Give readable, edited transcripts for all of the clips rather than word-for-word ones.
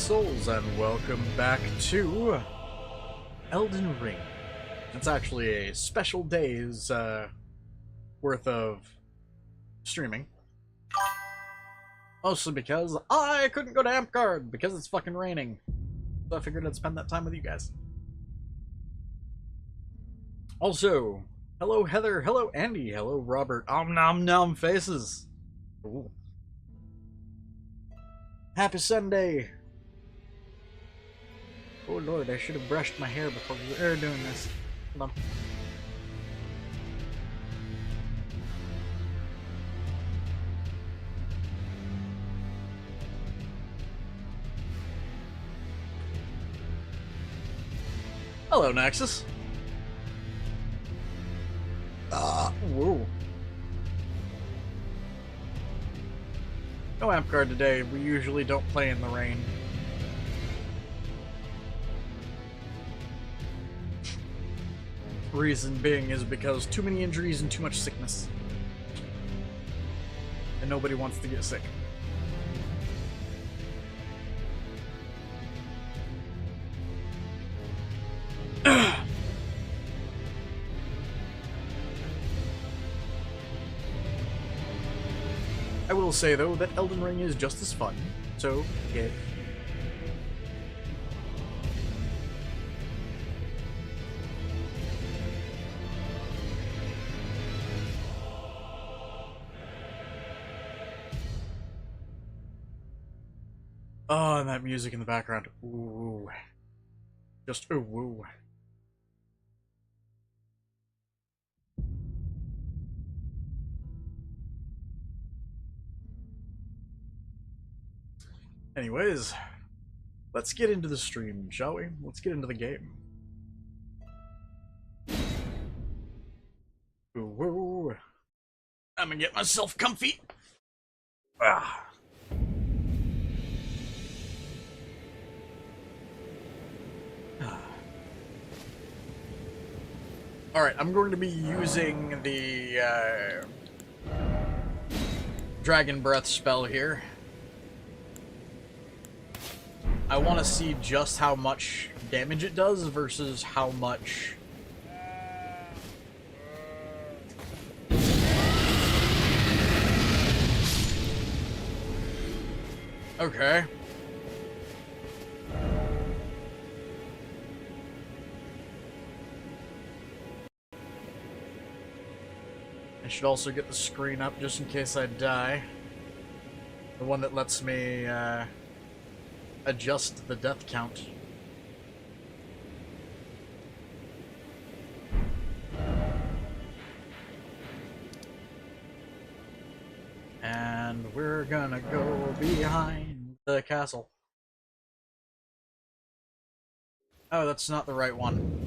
souls, and welcome back to Elden Ring. It's actually a special day's worth of streaming. Mostly because I couldn't go to Amtgard because it's fucking raining. So I figured I'd spend that time with you guys. Also, hello Heather, hello Andy, hello Robert. Om nom nom faces. Ooh. Happy Sunday! Oh lord, I should have brushed my hair before we were doing this. Hold on. Hello, Nexus. Whoa. No Amtgard today. We usually don't play in the rain. Reason being is because too many injuries and too much sickness. And nobody wants to get sick. I will say, though, that Elden Ring is just as fun, so, yeah. Oh, and that music in the background. Ooh. Just ooh, woo. Anyways, let's get into the stream, shall we? Let's get into the game. Ooh, woo. I'm gonna get myself comfy. Ah. Alright, I'm going to be using the Dragon Breath spell here. I want to see just how much damage it does versus how much... Okay. I should also get the screen up just in case I die. The one that lets me, adjust the death count. And we're gonna go behind the castle. Oh, that's not the right one.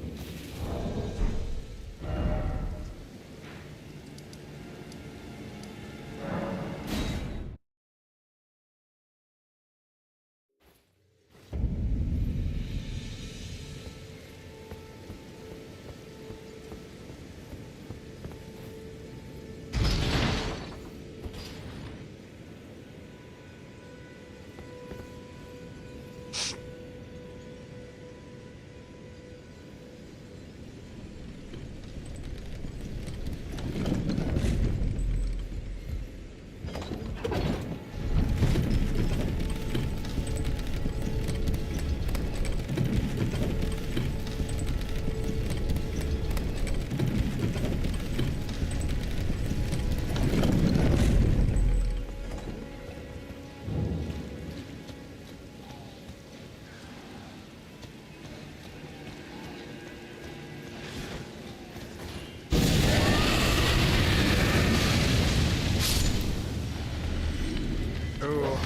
Ooh.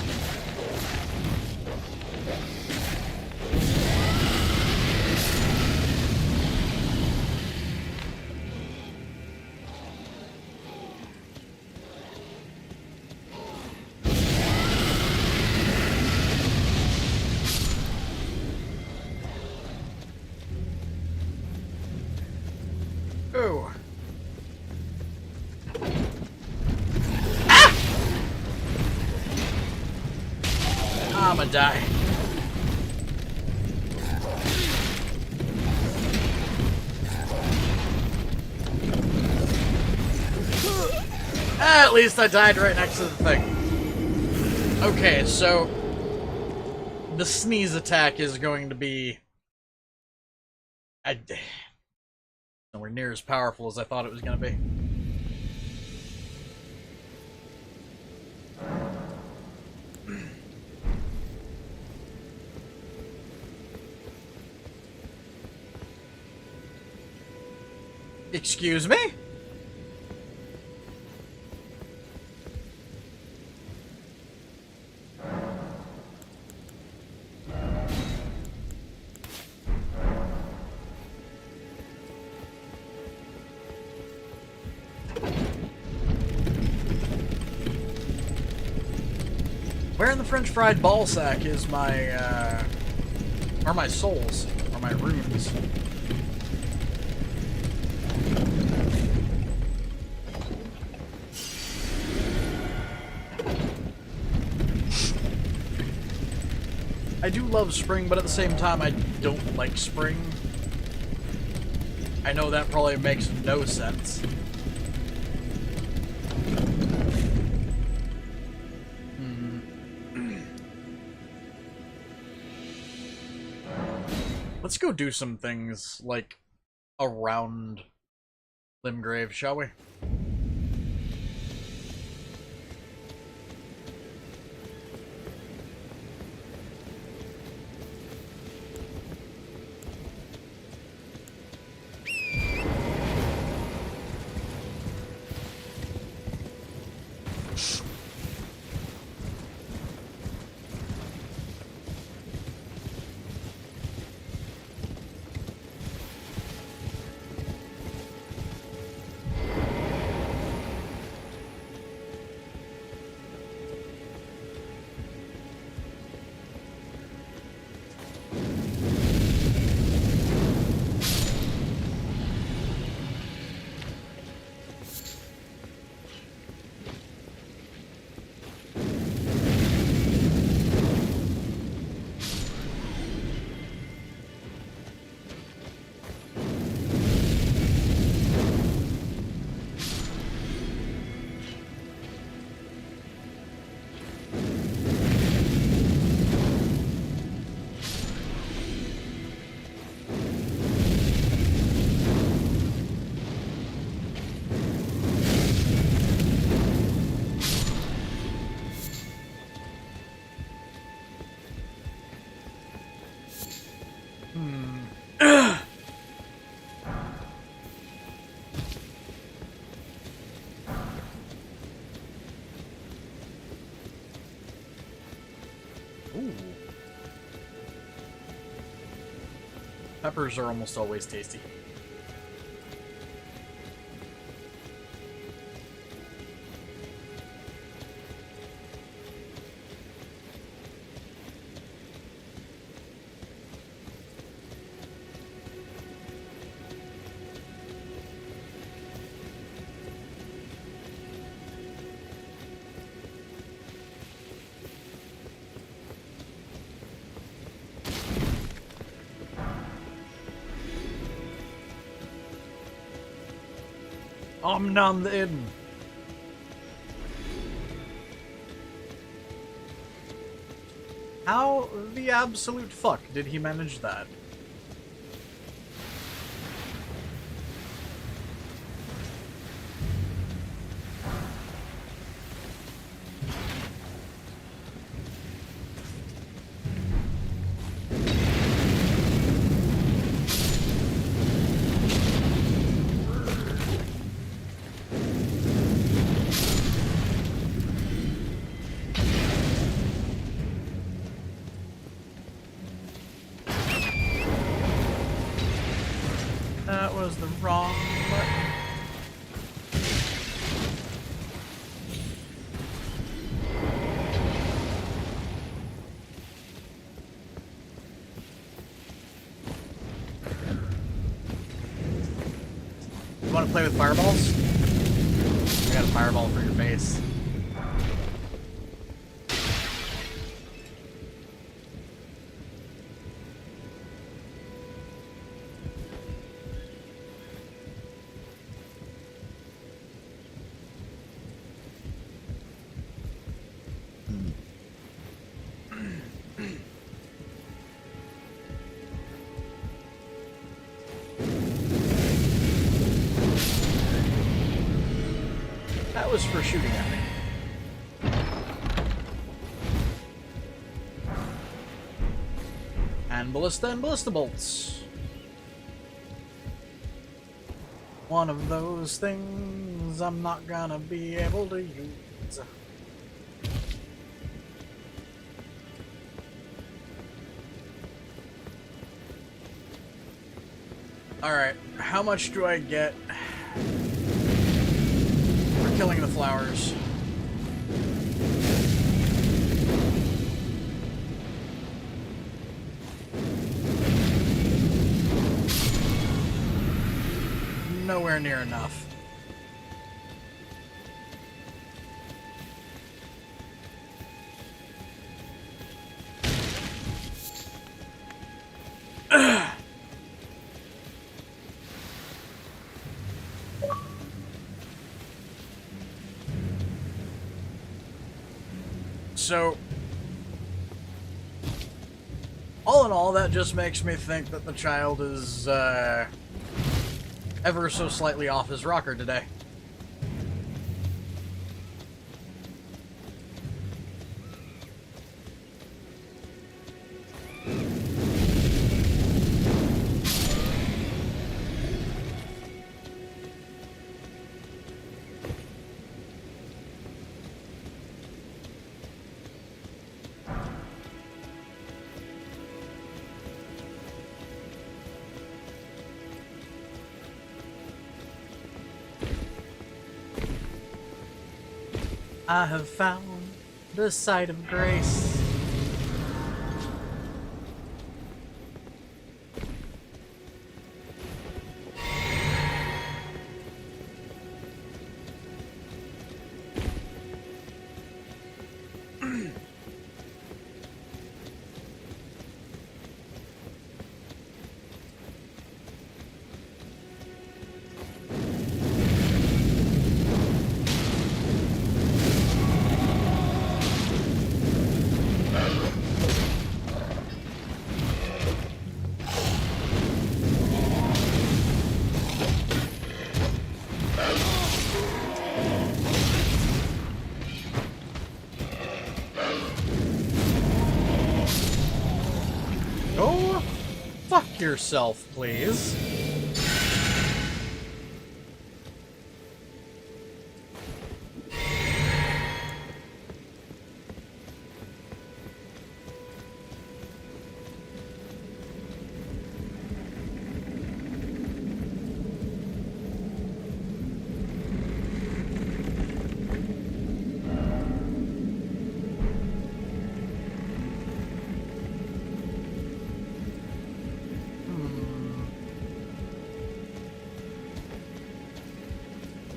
I'ma die. At least I died right next to the thing. Okay, so the sneeze attack is going to be nowhere near as powerful as I thought it was going to be. Excuse me? Where in the French fried ball sack is my, are my souls? Or my runes? I do love spring, but at the same time, I don't like spring. I know that probably makes no sense. Let's go do some things, like, around Limgrave, shall we? Ooh. Peppers are almost always tasty. Om nom the inn. How the absolute fuck did he manage that? That was the wrong button. You want to play with fireballs? I got a fireball for your face. That was for shooting at me. And ballista bolts. One of those things I'm not gonna be able to use. Alright, how much do I get for killing the flowers? Nowhere near enough. So, all in all, that just makes me think that the child is, ever so slightly off his rocker today. I have found the site of grace. Go fuck yourself, please.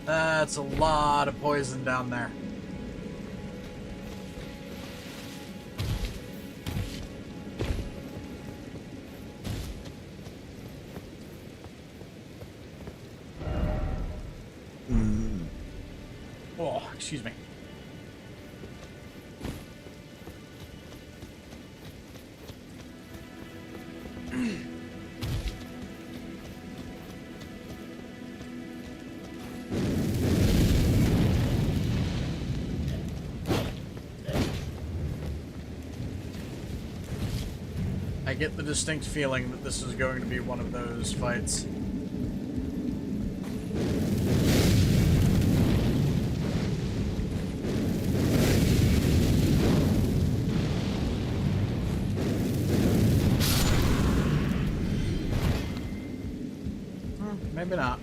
That's a lot of poison down there. Oh, excuse me. I get the distinct feeling that this is going to be one of those fights. Maybe not.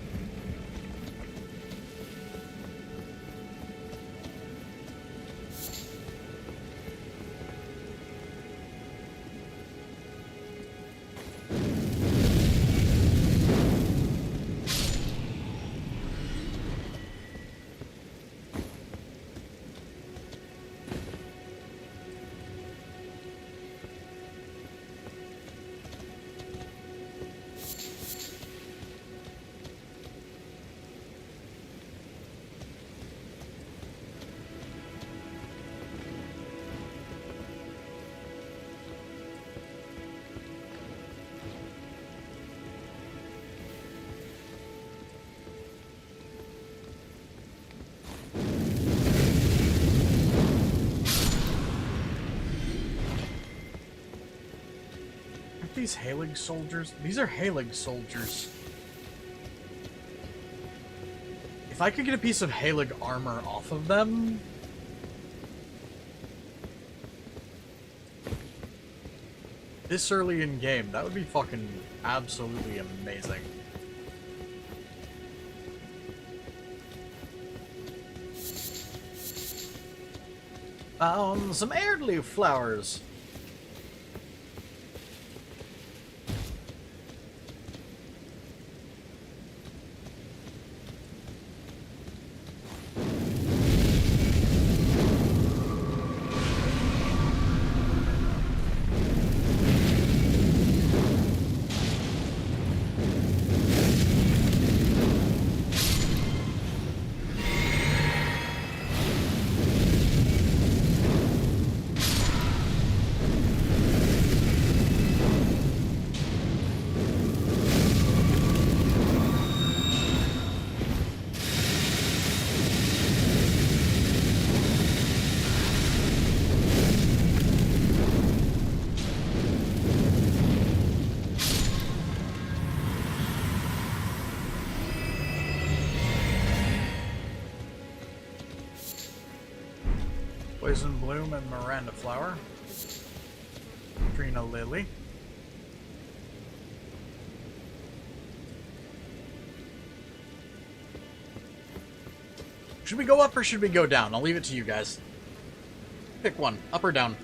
these Halig soldiers? These are Halig soldiers. If I could get a piece of Halig armor off of them... this early in game, that would be fucking absolutely amazing. Found some Erdtree flowers. Poison Bloom and Miranda Flower. Trina Lily. Should we go up or should we go down? I'll leave it to you guys. Pick one, up or down.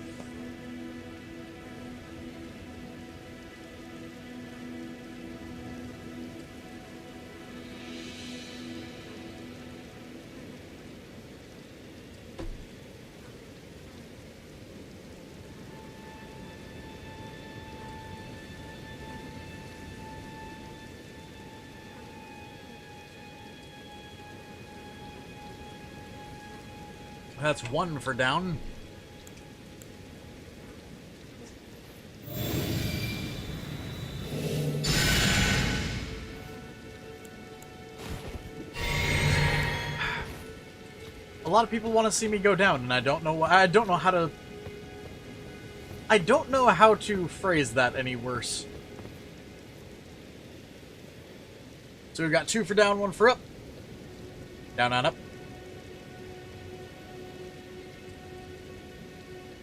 That's one for down. A lot of people want to see me go down, and I don't know how to. I don't know how to phrase that any worse. So we've got two for down, one for up. Down and up.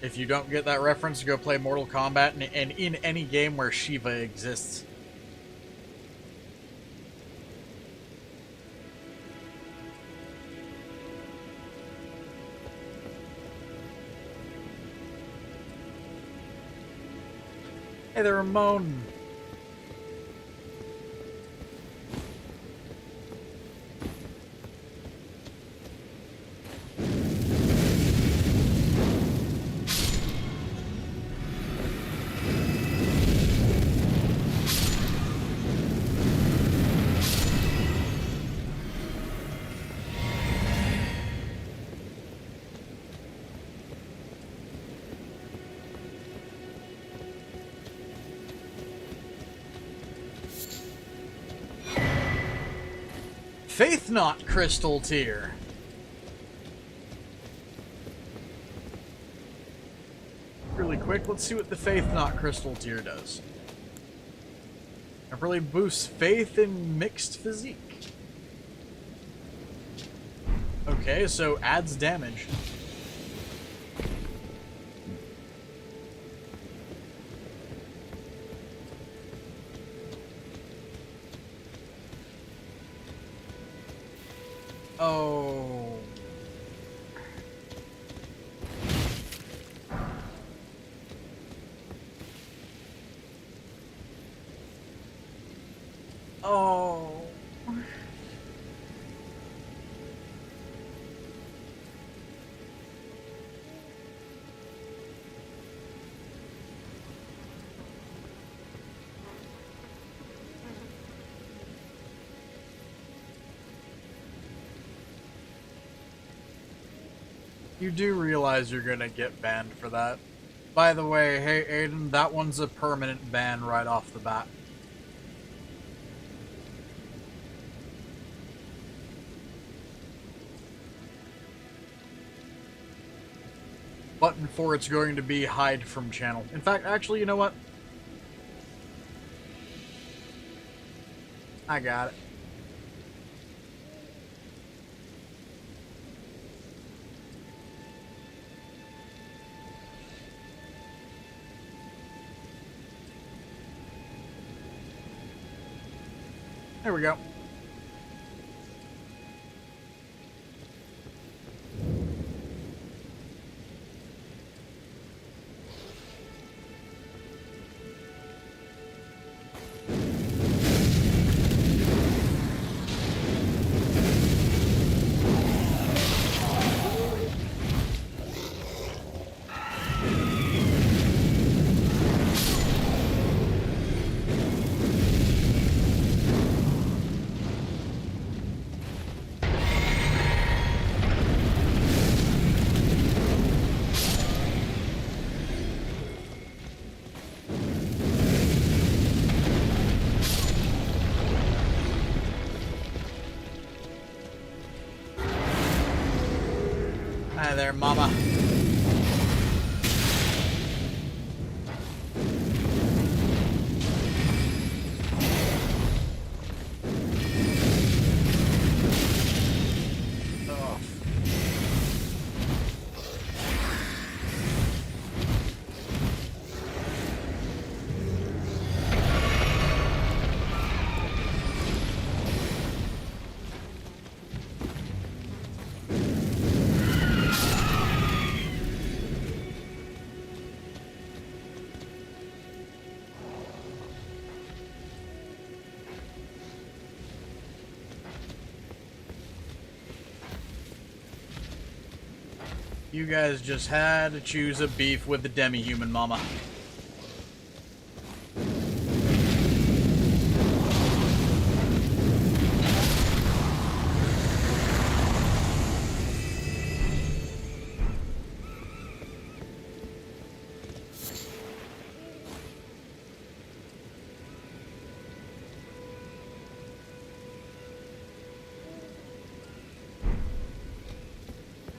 If you don't get that reference, go play Mortal Kombat and in any game where Shiva exists. Hey there, Ramon. Faith Knot Crystal Tier. Really quick, let's see what the Faith Knot Crystal Tier does. It really boosts faith in mixed physique. Okay, so adds damage. Oh. Oh. You do realize you're gonna get banned for that. By the way, hey Aiden, that one's a permanent ban right off the bat. Button for it's going to be hide from channel. In fact, actually, you know what? I got it. There we go. Hi there, mama. Ugh. You guys just had to choose a beef with the demi-human, mama.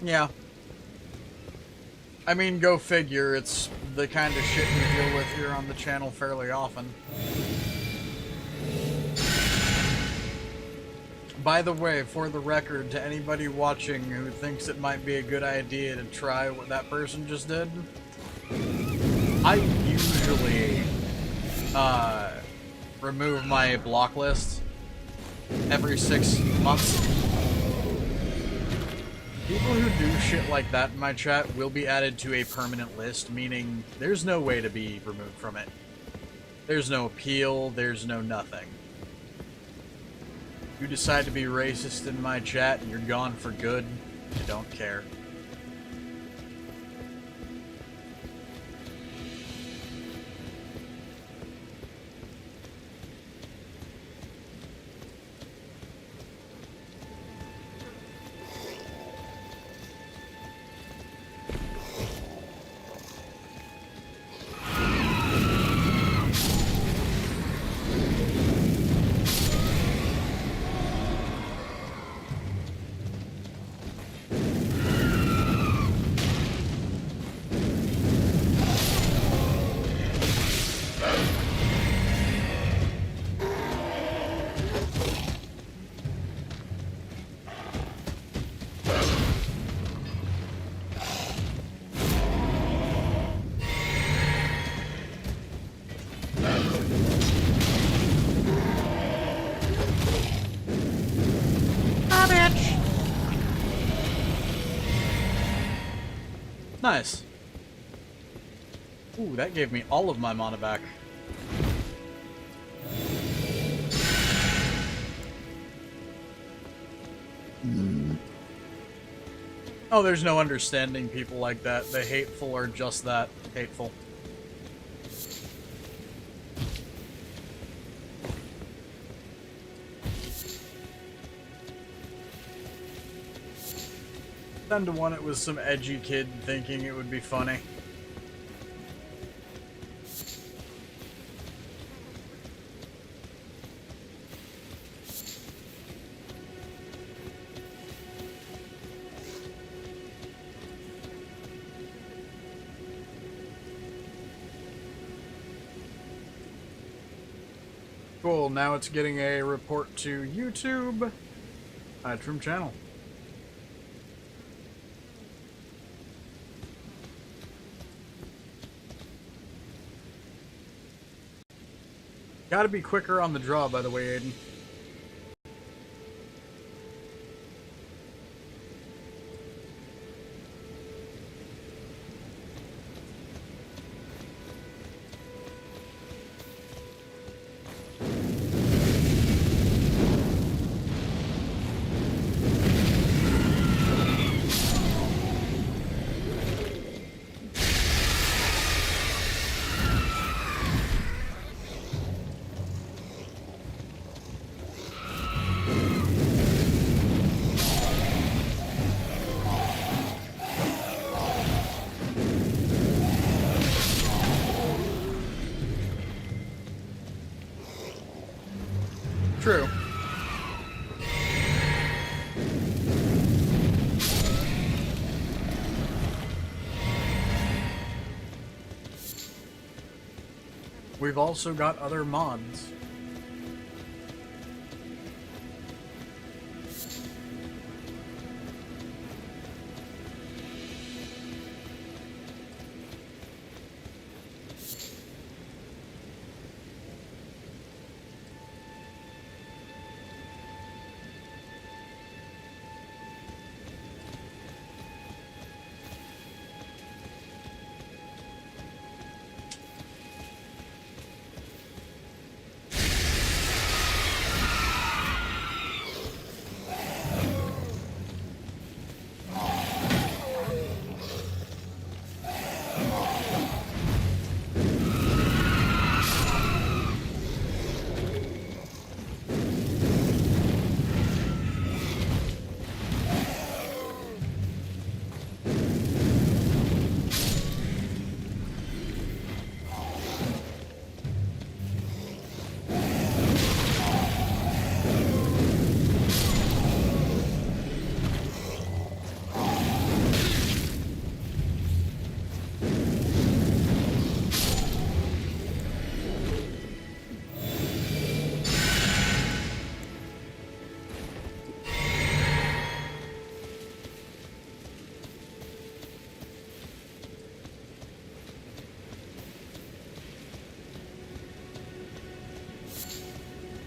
Yeah. I mean, go figure, it's the kind of shit we deal with here on the channel fairly often. By the way, for the record, to anybody watching who thinks it might be a good idea to try what that person just did, I usually, remove my block list every 6 months. People who do shit like that in my chat will be added to a permanent list, meaning there's no way to be removed from it. There's no appeal, there's no nothing. You decide to be racist in my chat and you're gone for good, I don't care. Nice. Ooh, that gave me all of my mana back. Oh, there's no understanding people like that. The hateful are just that, hateful. Then to one, it was some edgy kid thinking it would be funny. Cool, now it's getting a report to YouTube. Trim channel. Gotta be quicker on the draw, by the way, Aiden. True. We've also got other mods.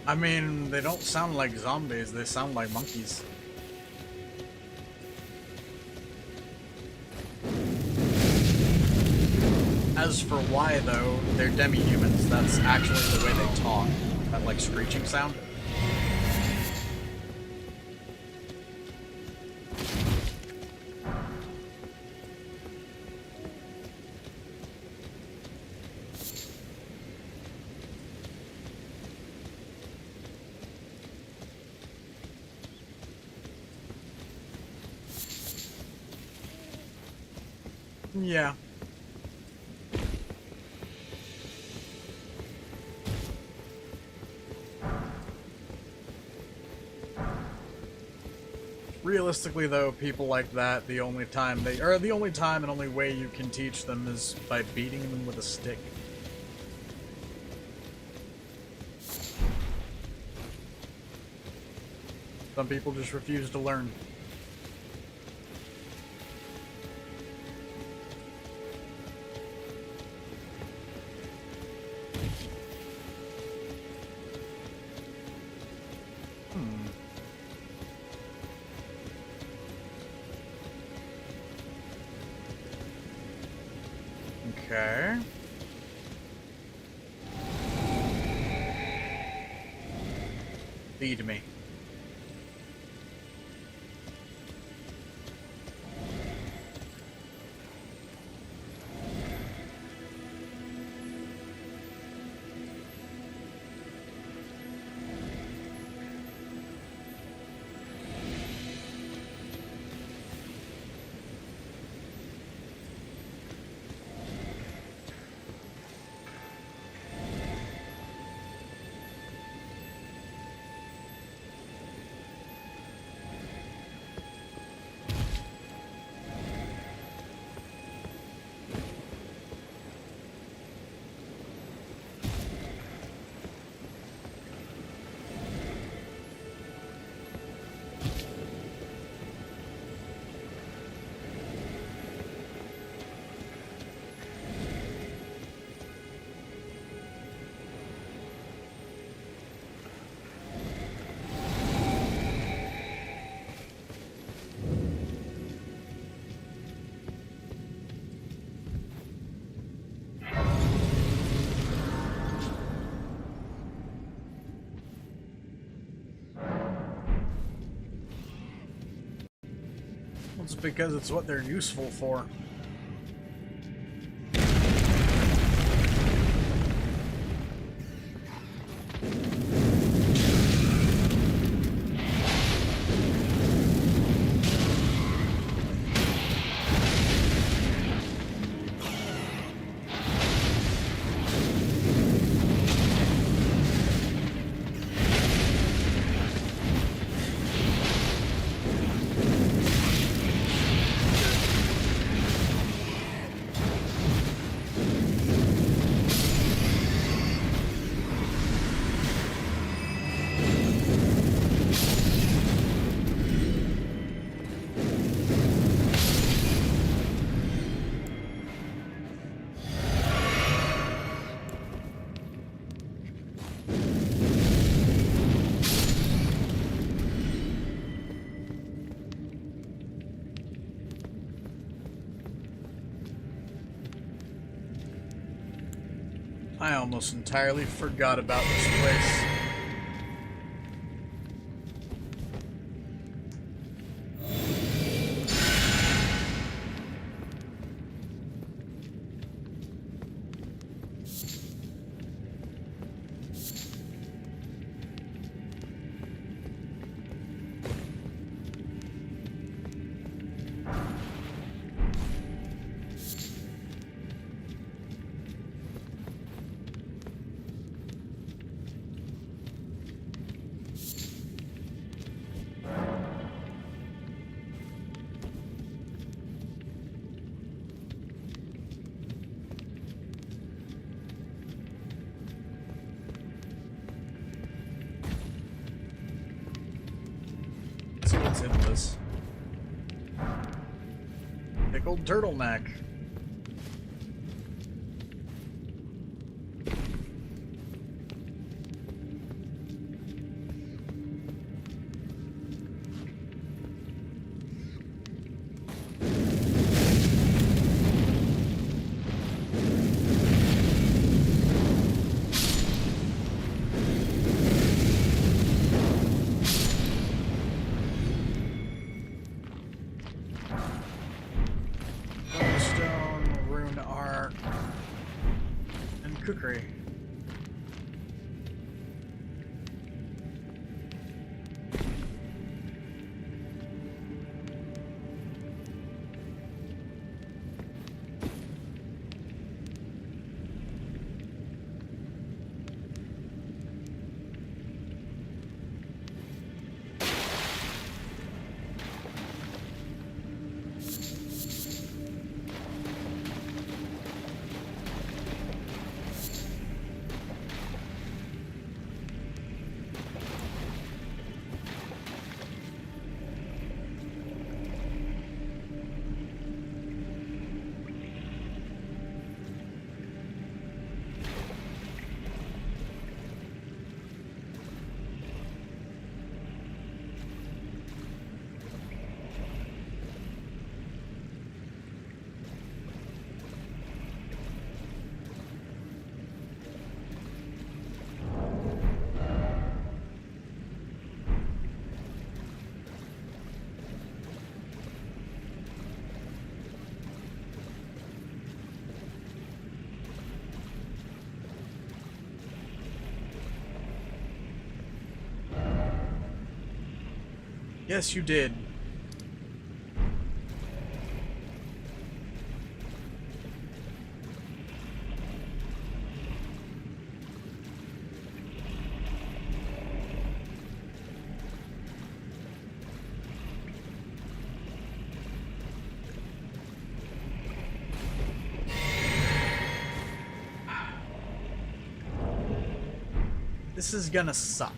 I mean, they don't sound like zombies, they sound like monkeys. As for why, though, they're demi-humans. That's actually the way they talk. That, like, screeching sound. Yeah. Realistically, though, people like that, the only time and only way you can teach them is by beating them with a stick. Some people just refuse to learn. Okay. Lead me. just because it's what they're useful for. I almost entirely forgot about this place. What's in this? Pickled turtleneck. Cookery. Yes, you did. This is gonna suck.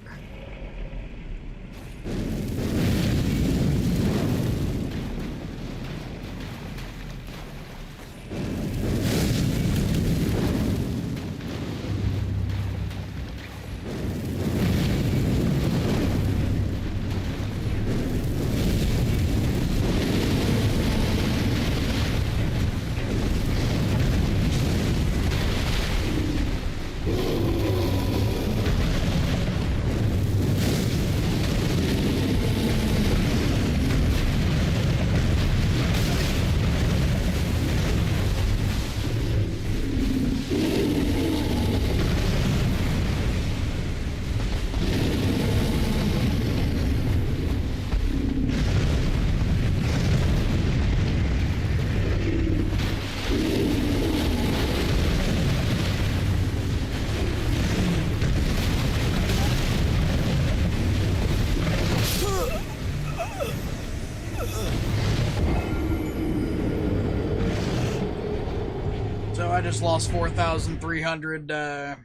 I just lost 4,300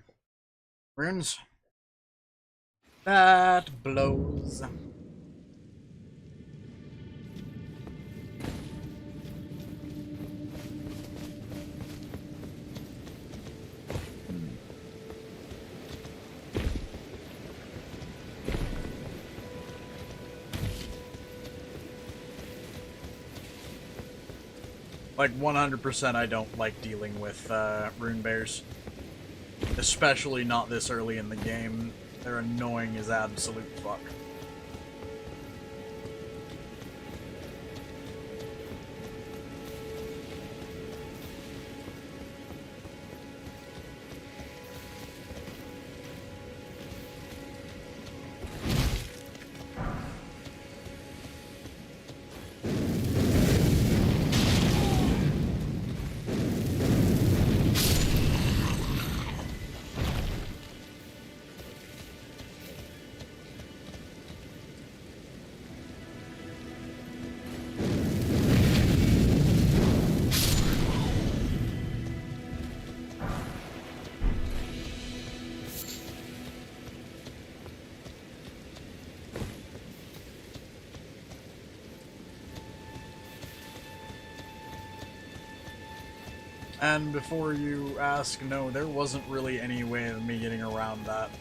runes. That blows. Like 100% I don't like dealing with rune bears. Especially not this early in the game. They're annoying as absolute fuck. And before you ask, no, there wasn't really any way of me getting around that.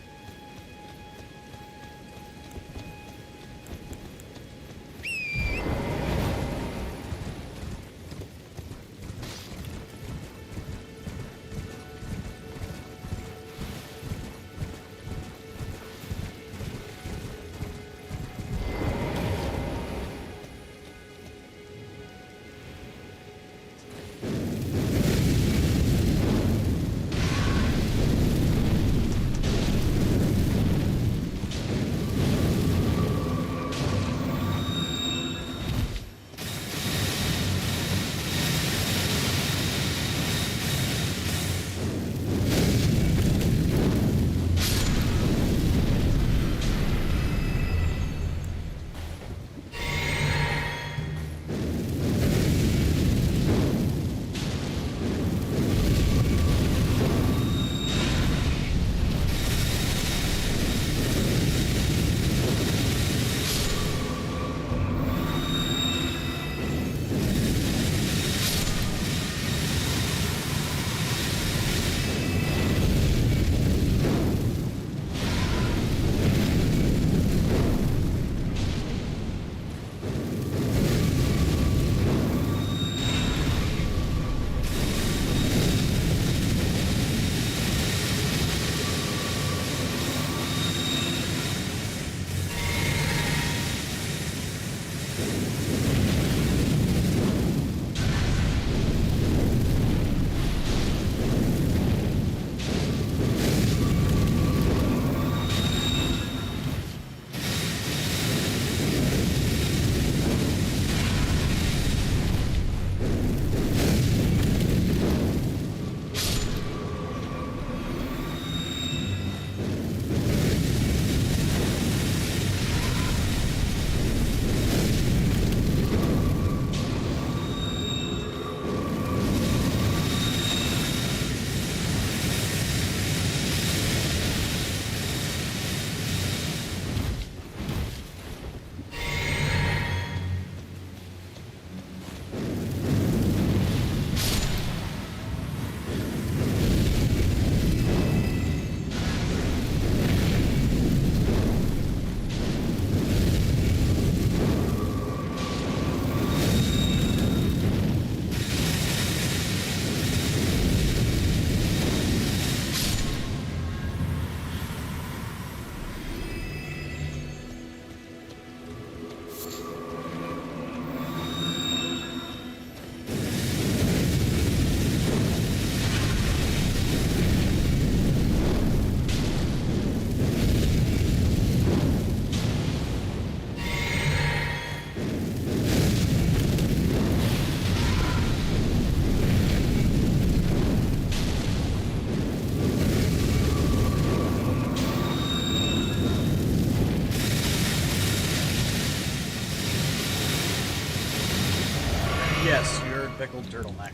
Yes, you're a pickled turtleneck.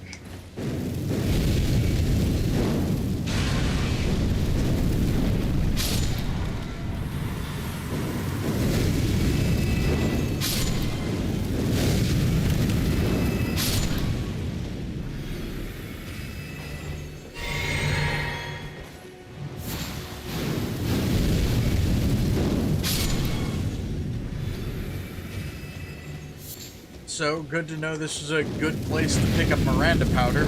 Also, good to know this is a good place to pick up Miranda powder.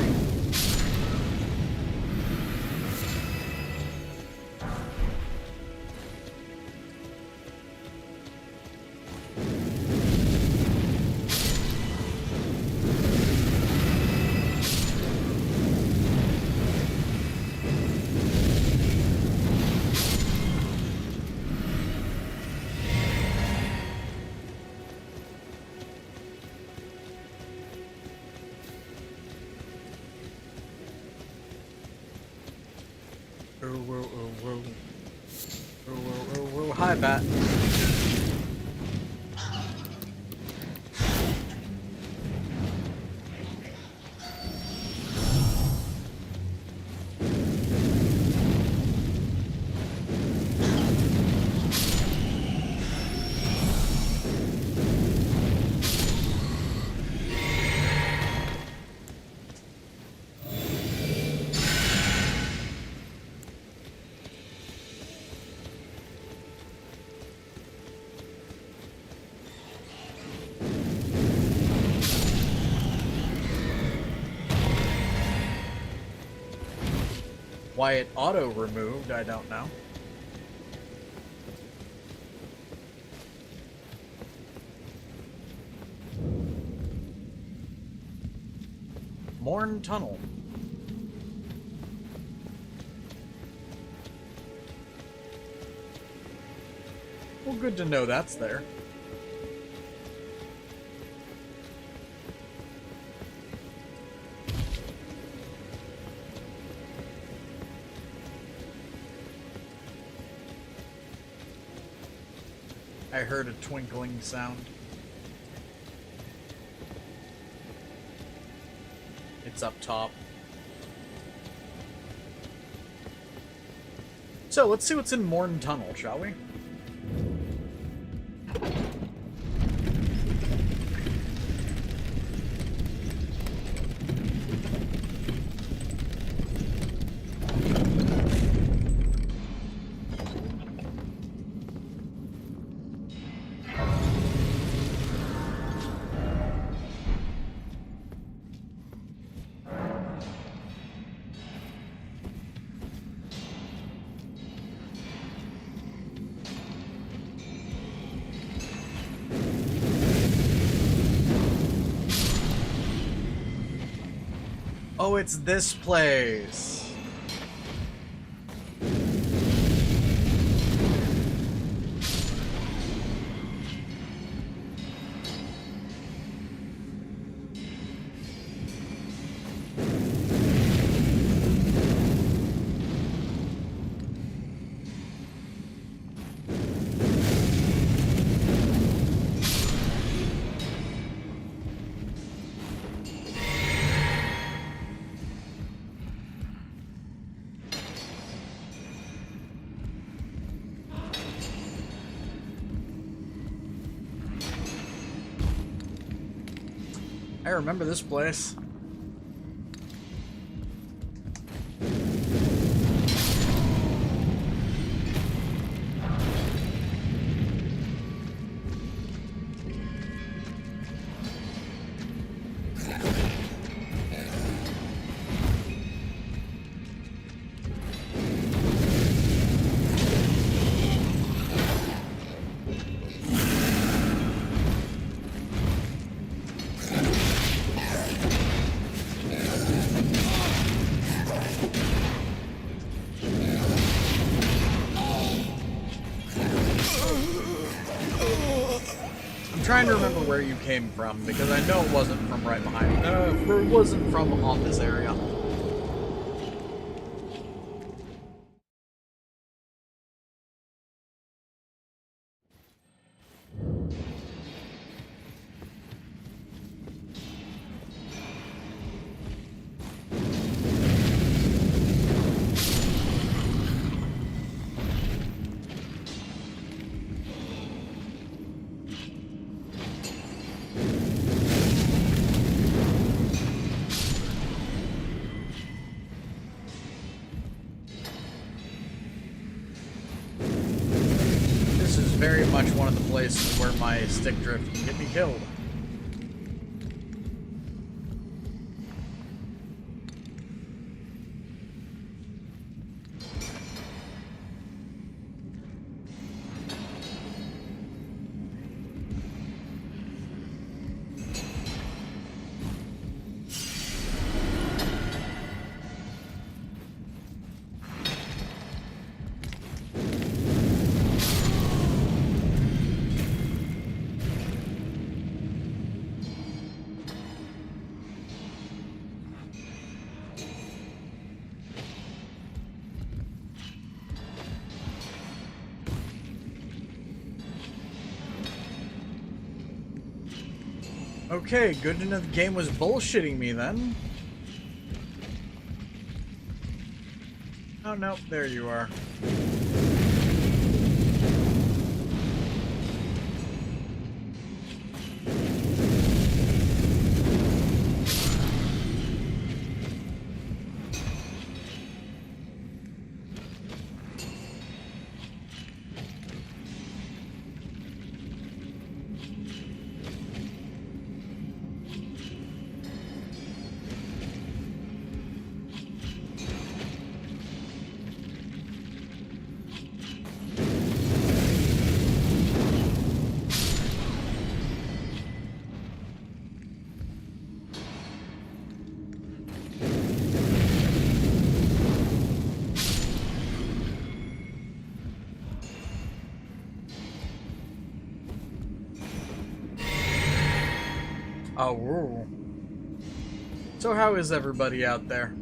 Hi, Bat. Why it auto-removed, I don't know. Morn Tunnel. Well, good to know that's there. I heard a twinkling sound. It's up top. So, let's see what's in Morn Tunnel, shall we? Oh, it's this place. I remember this place. I'm trying to remember where you came from, because I know it wasn't from right behind me. It wasn't from on this area. Very much one of the places where my stick drift can get me killed. Okay, good to know the game was bullshitting me then. Oh no, there you are. Oh, whoa. So how is everybody out there?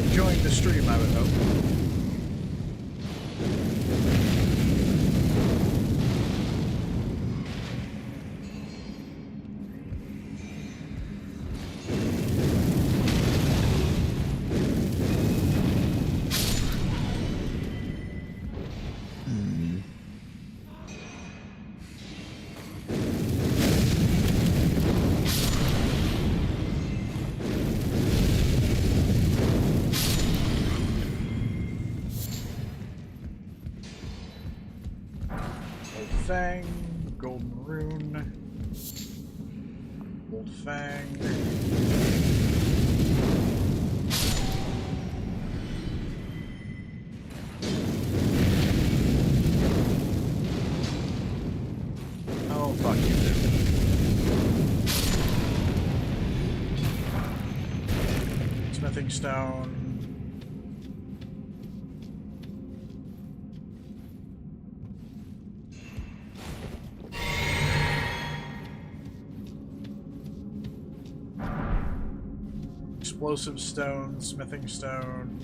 Enjoying the stream, I would hope. Fang, golden rune, old fang. Oh, fuck you, dude. Smithing stone. Explosive stone, smithing stone.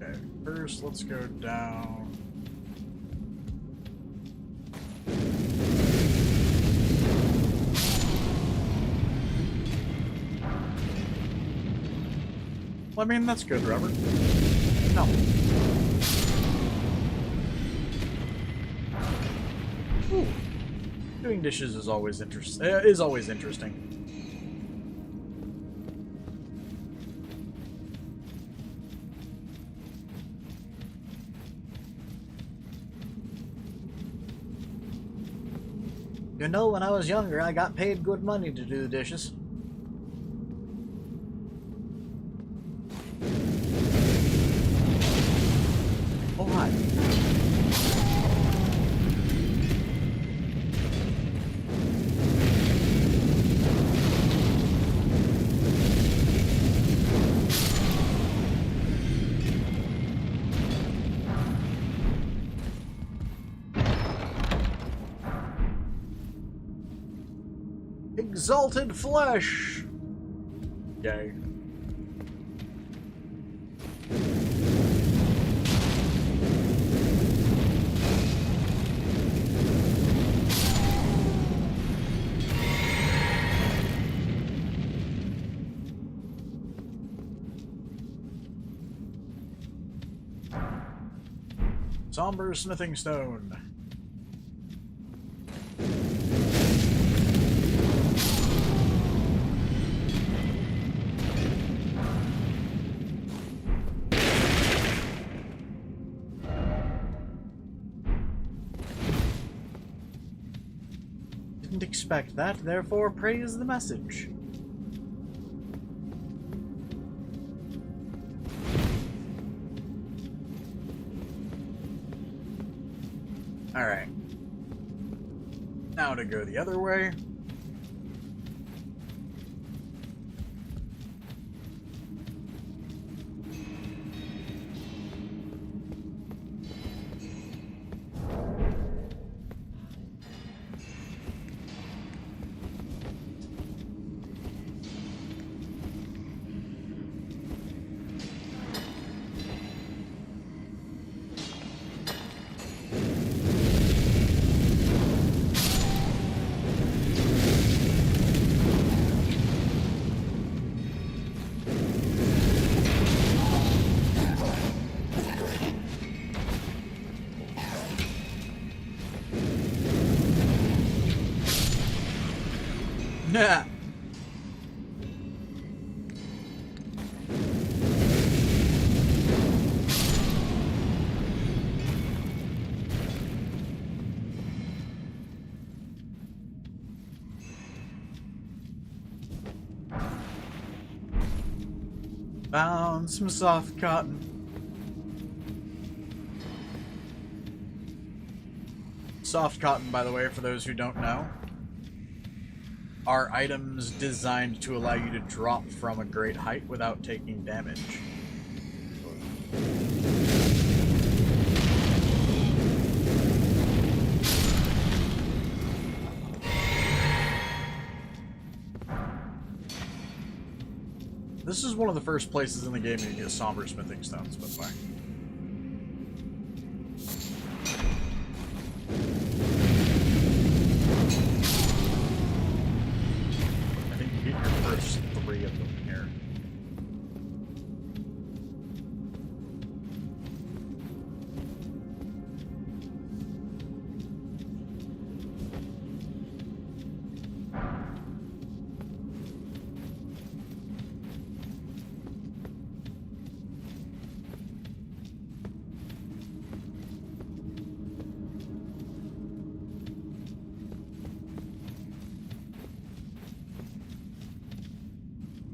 Okay, first let's go down. Well, I mean, that's good, Robert. No. Ooh. Doing dishes is always interesting. You know, when I was younger, I got paid good money to do the dishes. Oh, hi. Exalted flesh! Yay. Somber smithing stone. Didn't expect that, therefore praise the message. Alright. Now to go the other way. Nah. Found some soft cotton. Soft cotton, by the way, for those who don't know, are items designed to allow you to drop from a great height without taking damage. This is one of the first places in the game you get somber smithing stones, by the way. I think you get your first 3 of them here.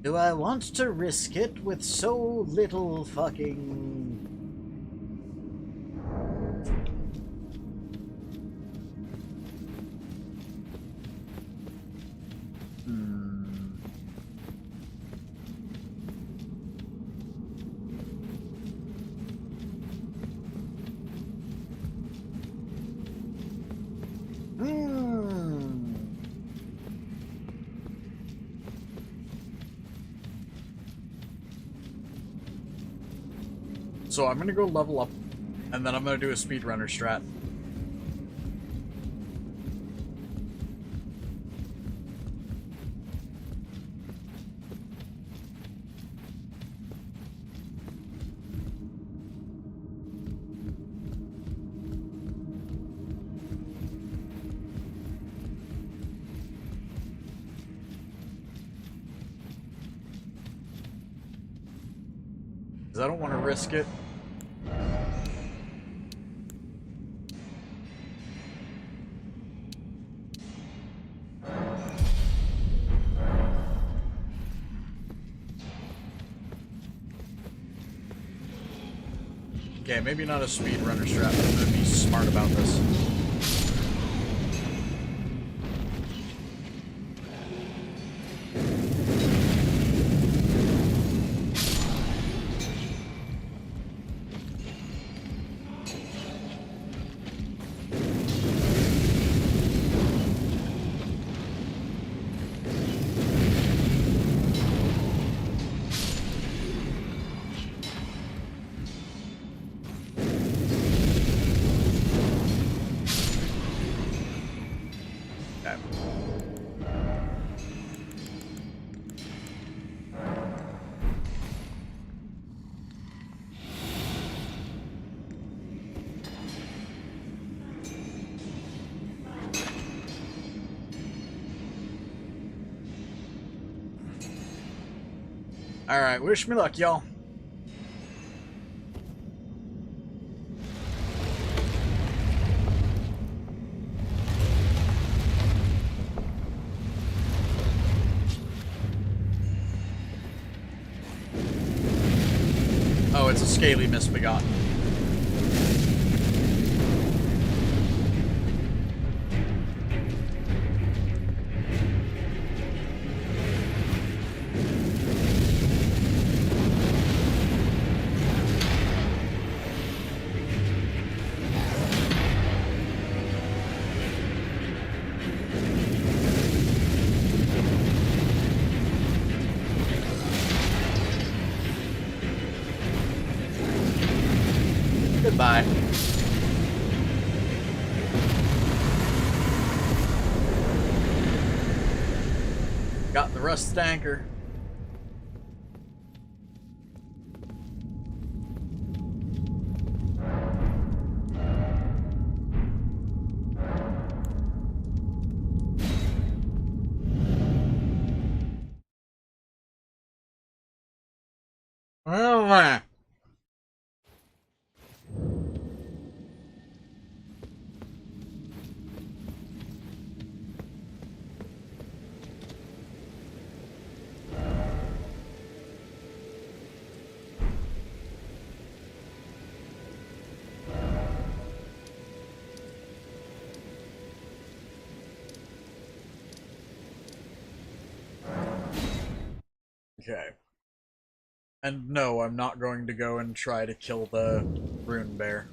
Do I want to risk it with so little fucking... So I'm gonna go level up, and then I'm gonna do a speedrunner strat. Because I don't want to risk it. Okay, maybe not a speedrunner strat, but I'm gonna be smart about this. Alright, wish me luck, y'all. Oh, it's a scaly misbegotten. Goodbye. Got the rusted anchor. Oh, okay. And no, I'm not going to go and try to kill the rune bear.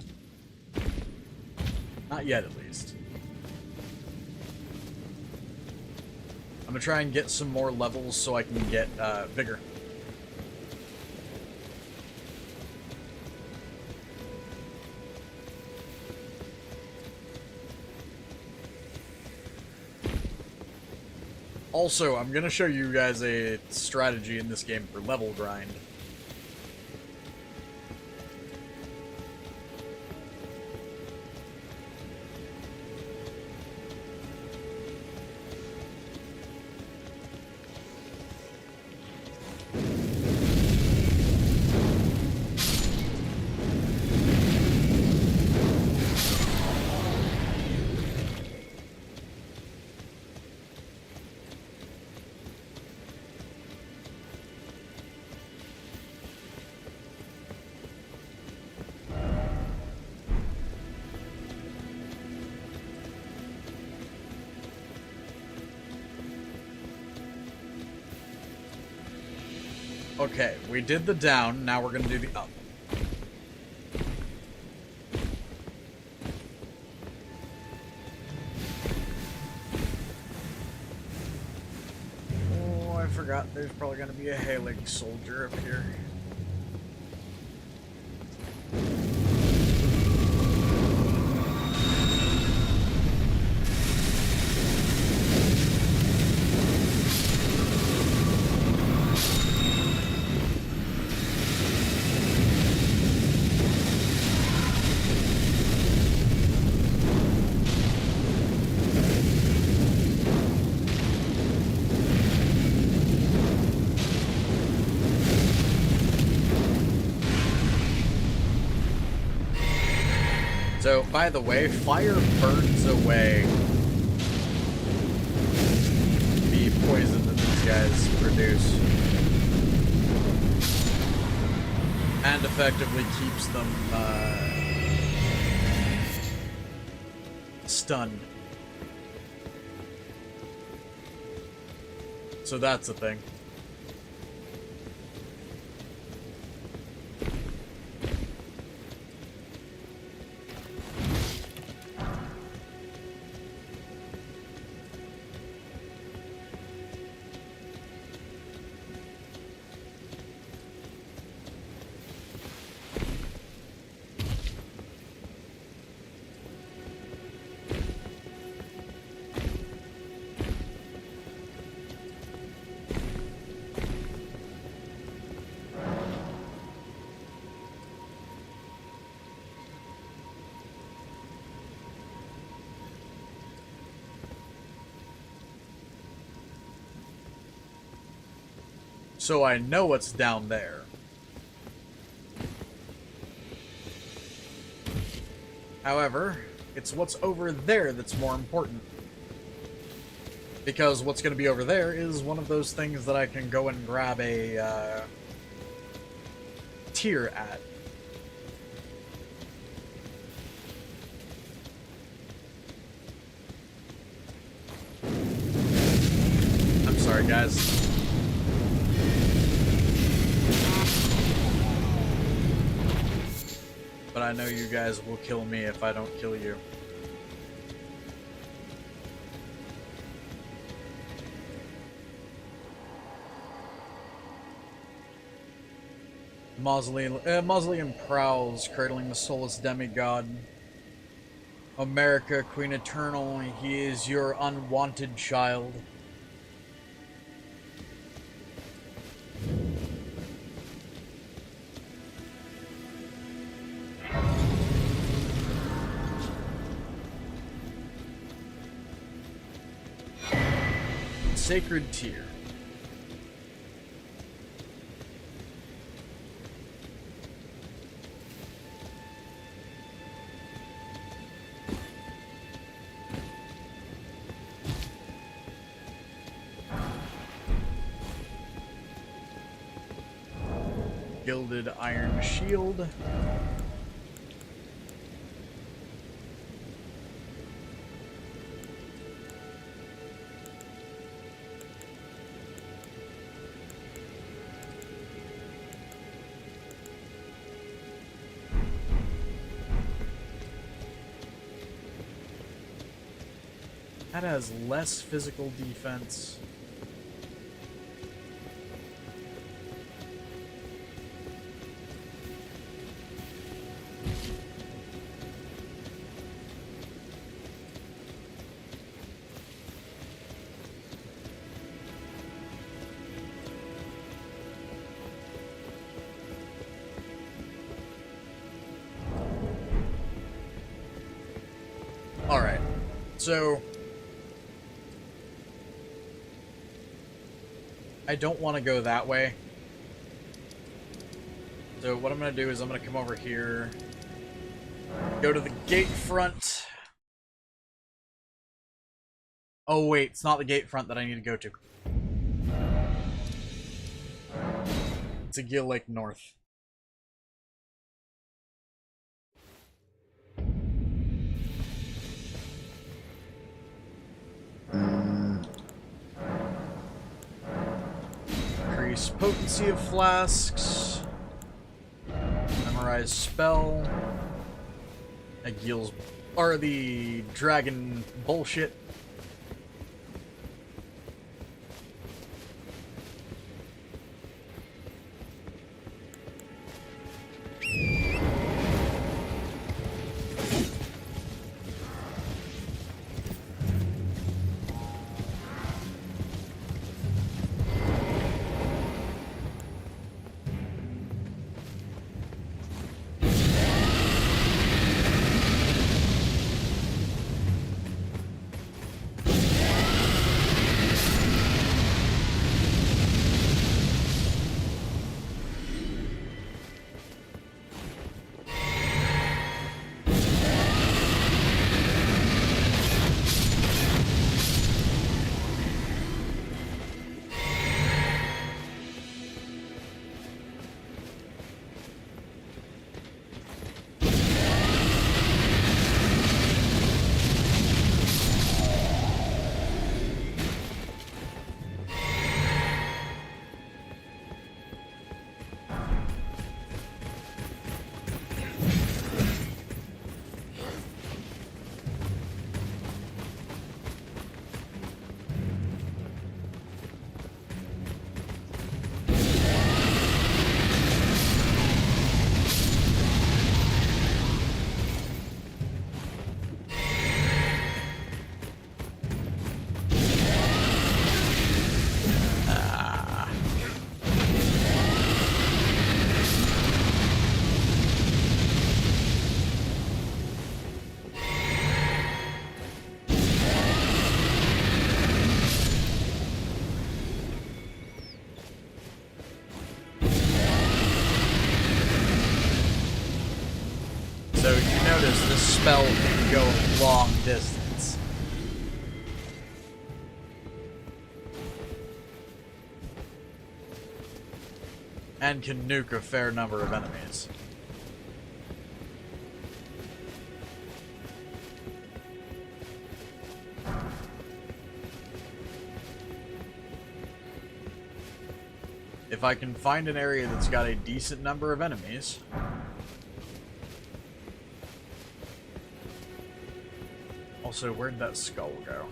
Not yet, at least. I'm gonna try and get some more levels so I can get vigor. Also, I'm gonna show you guys a strategy in this game for level grind. Okay, we did the down, now we're gonna do the up. Oh, I forgot there's probably gonna be a hailing soldier up here. So, by the way, fire burns away the poison that these guys produce. And effectively keeps them, stunned. So that's the thing. So I know what's down there. However, it's what's over there that's more important. Because what's going to be over there is one of those things that I can go and grab a tier at. I'm sorry, guys. But I know you guys will kill me if I don't kill you. Mausoleum prowls, cradling the soulless demigod. America, Queen Eternal, he is your unwanted child. Sacred Tier. Gilded iron shield. That has less physical defense. Alright, so I don't want to go that way. So what I'm going to do is I'm going to come over here, go to the gate front. Oh wait, it's not the gate front that I need to go to. It's a Gill Lake North. Increase potency of flasks. Memorize spell. Gil's or the dragon bullshit. So you notice this spell can go a long distance. And can nuke a fair number of enemies. If I can find an area that's got a decent number of enemies... Also, where'd that skull go?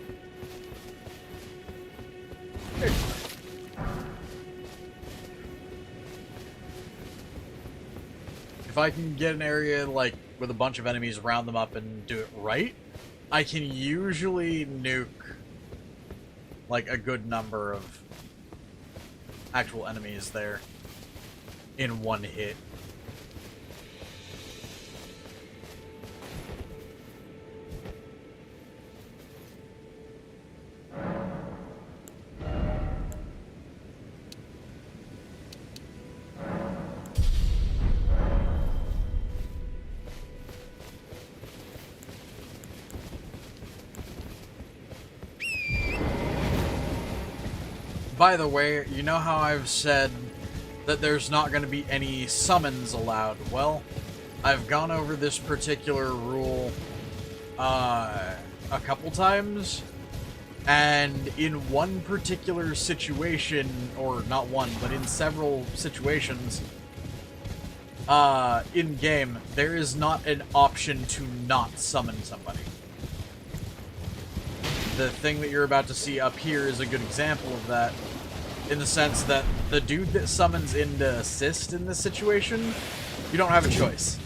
If I can get an area, like, with a bunch of enemies, round them up and do it right, I can usually nuke, like, a good number of actual enemies there in one hit. By the way, you know how I've said that there's not going to be any summons allowed. Well, I've gone over this particular rule a couple times, and in one particular situation, or not one, but in several situations, in-game, there is not an option to not summon somebody. The thing that you're about to see up here is a good example of that, in the sense that the dude that summons in to assist in this situation, you don't have a choice.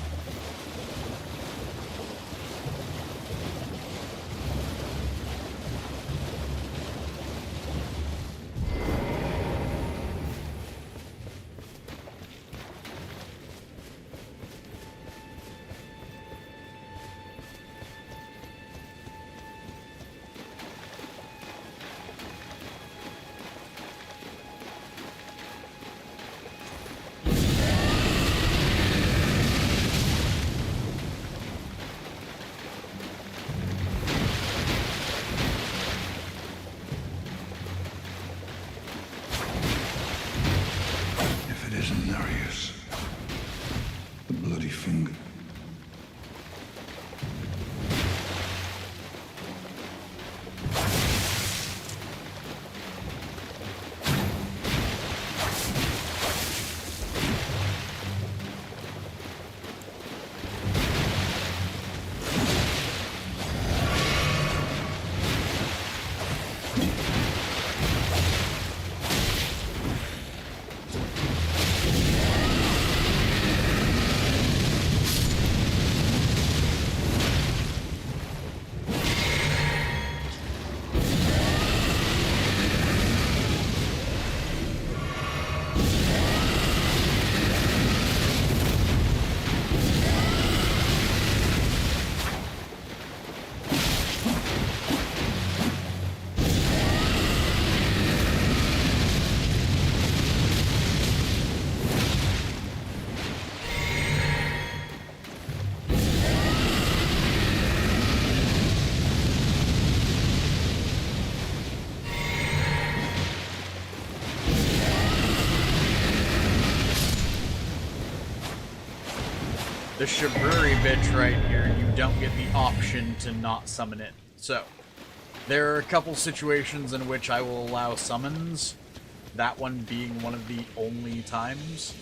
The Shibruri bitch right here, you don't get the option to not summon it. So, there are a couple situations in which I will allow summons, that one being one of the only times.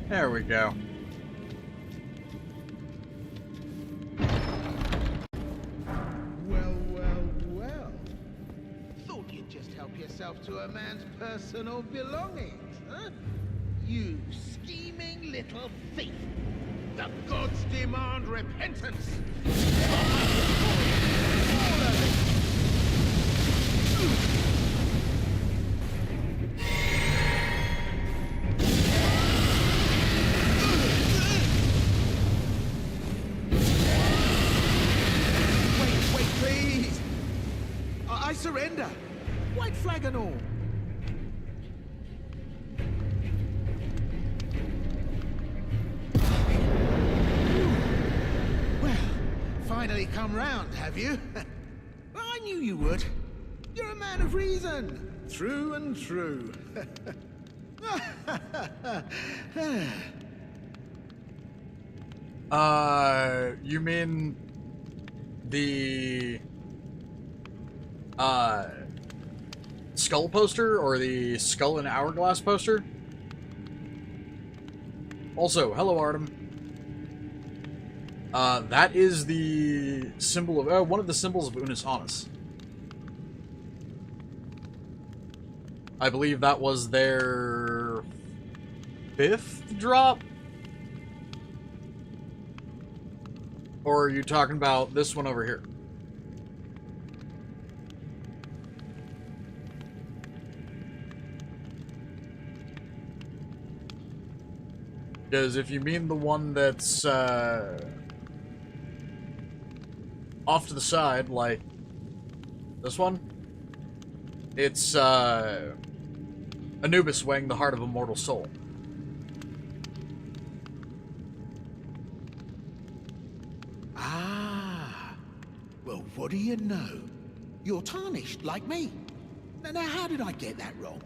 There we go. Well, well, well. Thought you'd just help yourself to a man's personal belongings, huh? You scheming little thief. The gods demand repentance. All of it. I surrender. White flag and all. Well, finally come round, have you? I knew you would. You're a man of reason. True and true. You mean the skull poster or the skull and hourglass poster? Also, hello Artem. That is the symbol of one of the symbols of Unus Annus. I believe that was their 5th drop. Or are you talking about this one over here? Because if you mean the one that's off to the side, like this one, it's Anubis weighing the heart of a mortal soul. Ah, well, what do you know? You're tarnished, like me. Now, how did I get that wrong?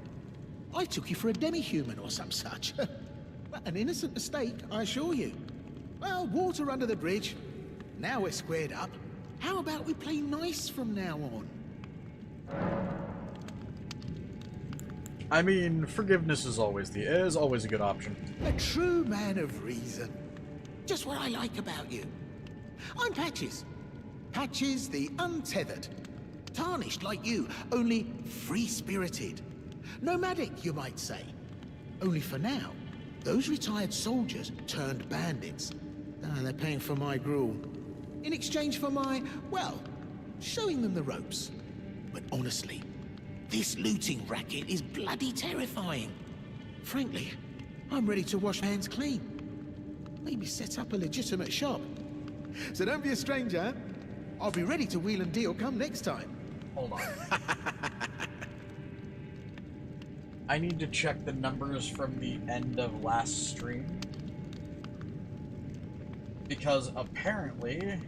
I took you for a demi-human or some such. An innocent mistake, I assure you. Well, water under the bridge. Now we're squared up. How about we play nice from now on? I mean, forgiveness is always a good option. A true man of reason. Just what I like about you. I'm Patches. Patches the Untethered. Tarnished like you, only free-spirited. Nomadic, you might say. Only for now, those retired soldiers turned bandits. They're paying for my gruel. In exchange for my, well, showing them the ropes. But honestly, this looting racket is bloody terrifying. Frankly, I'm ready to wash my hands clean. Maybe set up a legitimate shop. So don't be a stranger. I'll be ready to wheel and deal come next time. Hold on. I need to check the numbers from the end of last stream. Because apparently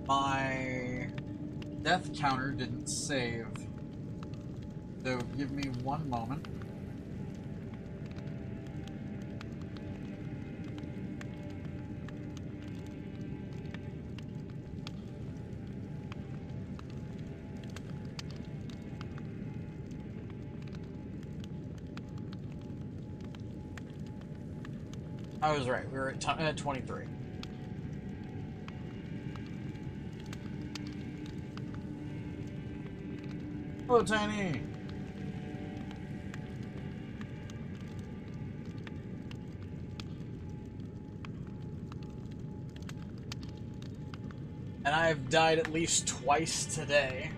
my death counter didn't save. So give me one moment. I was right. We were at 23. Hello, Tiny. And I've died at least twice today.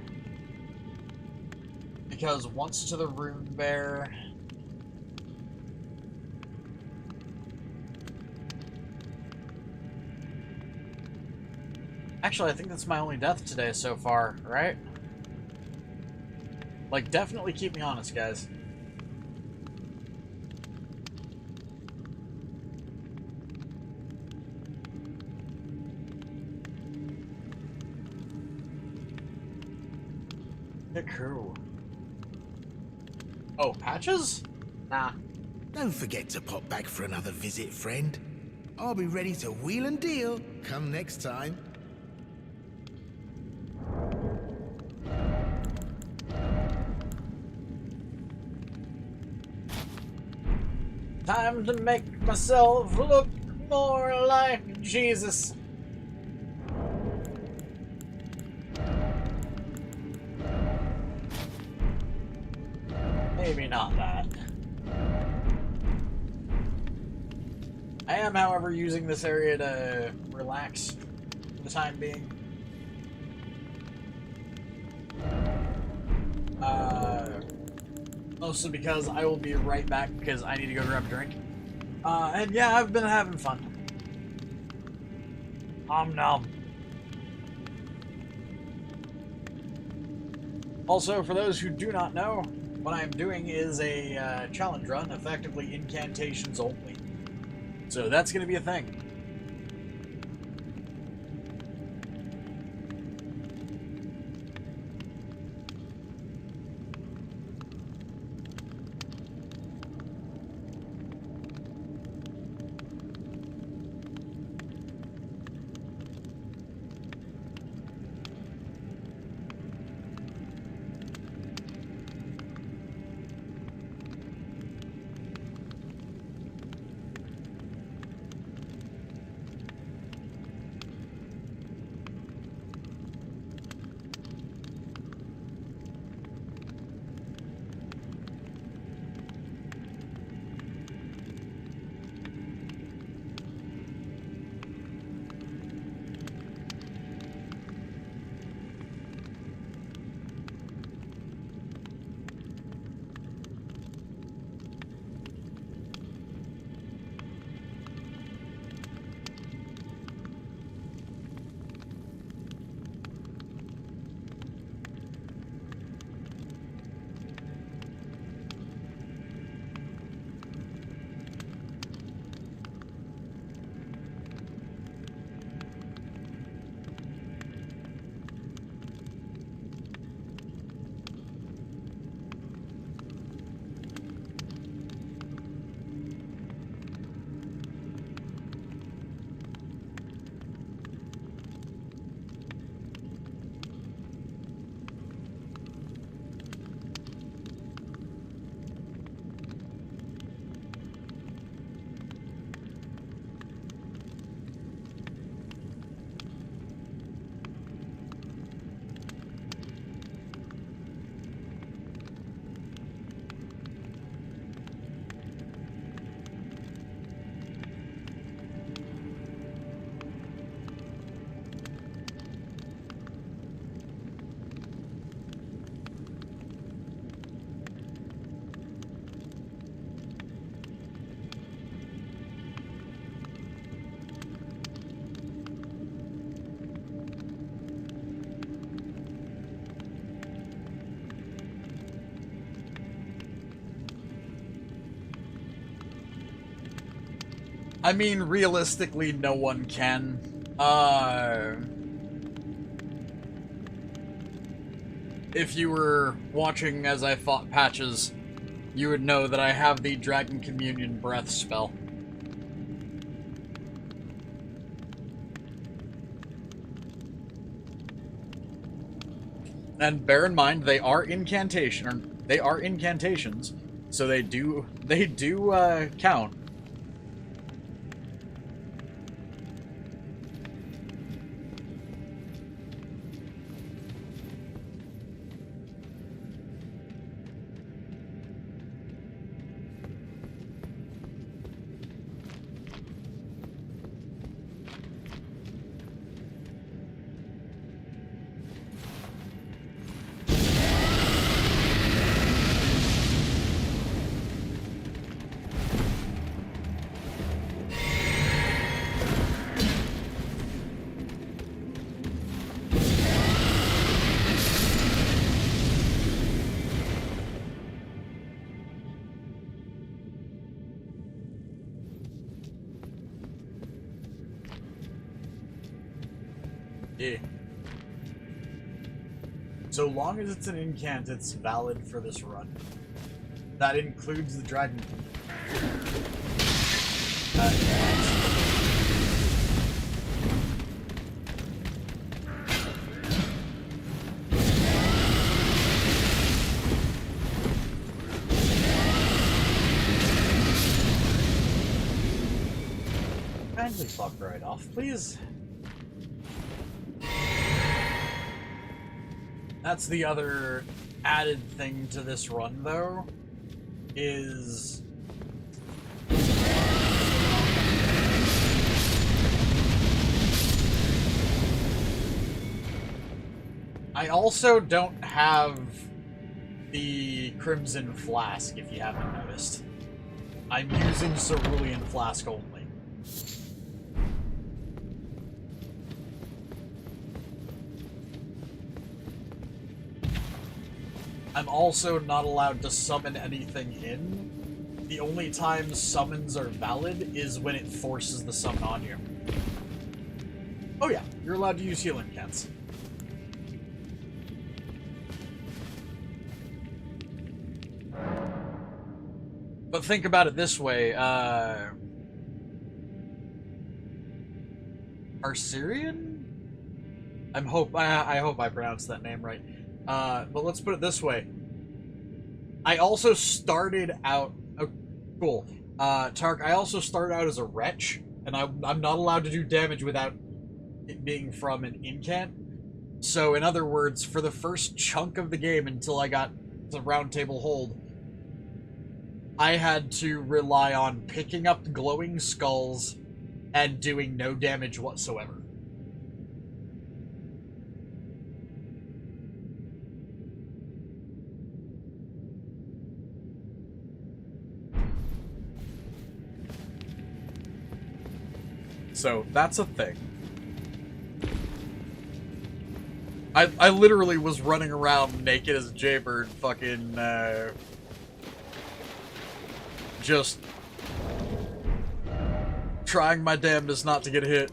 Because once to the Rune Bear. Actually, I think that's my only death today so far, right? Like, definitely keep me honest, guys. Yeah, cool. Oh, Patches? Nah. Don't forget to pop back for another visit, friend. I'll be ready to wheel and deal come next time. Time to make myself look more like Jesus. Maybe not that. I am, however, using this area to relax for the time being. Mostly because I will be right back because I need to go grab a drink. And yeah, I've been having fun. Nom. Also, for those who do not know, what I'm doing is a challenge run, effectively Incantations Only. So that's going to be a thing. I mean, realistically, no one can. If you were watching as I fought Patches, you would know that I have the Dragon Communion Breath spell. And bear in mind, they are incantations, so they do count. Yeah. So long as it's an incant, it's valid for this run. That includes the dragon. Kindly fuck right off, please. That's the other added thing to this run, though, is... I also don't have the Crimson Flask, if you haven't noticed. I'm using Cerulean Flask only. I'm also not allowed to summon anything in. The only time summons are valid is when it forces the summon on you. Oh yeah, you're allowed to use healing cats. But think about it this way, Arcerian? I hope I pronounced that name right. But let's put it this way. I also started out... Oh, cool. Tark, I also started out as a wretch, and I'm not allowed to do damage without it being from an incant. So, in other words, for the first chunk of the game until I got the round table hold, I had to rely on picking up glowing skulls and doing no damage whatsoever. So, that's a thing. I literally was running around naked as a jaybird, fucking, just trying my damnedest not to get hit.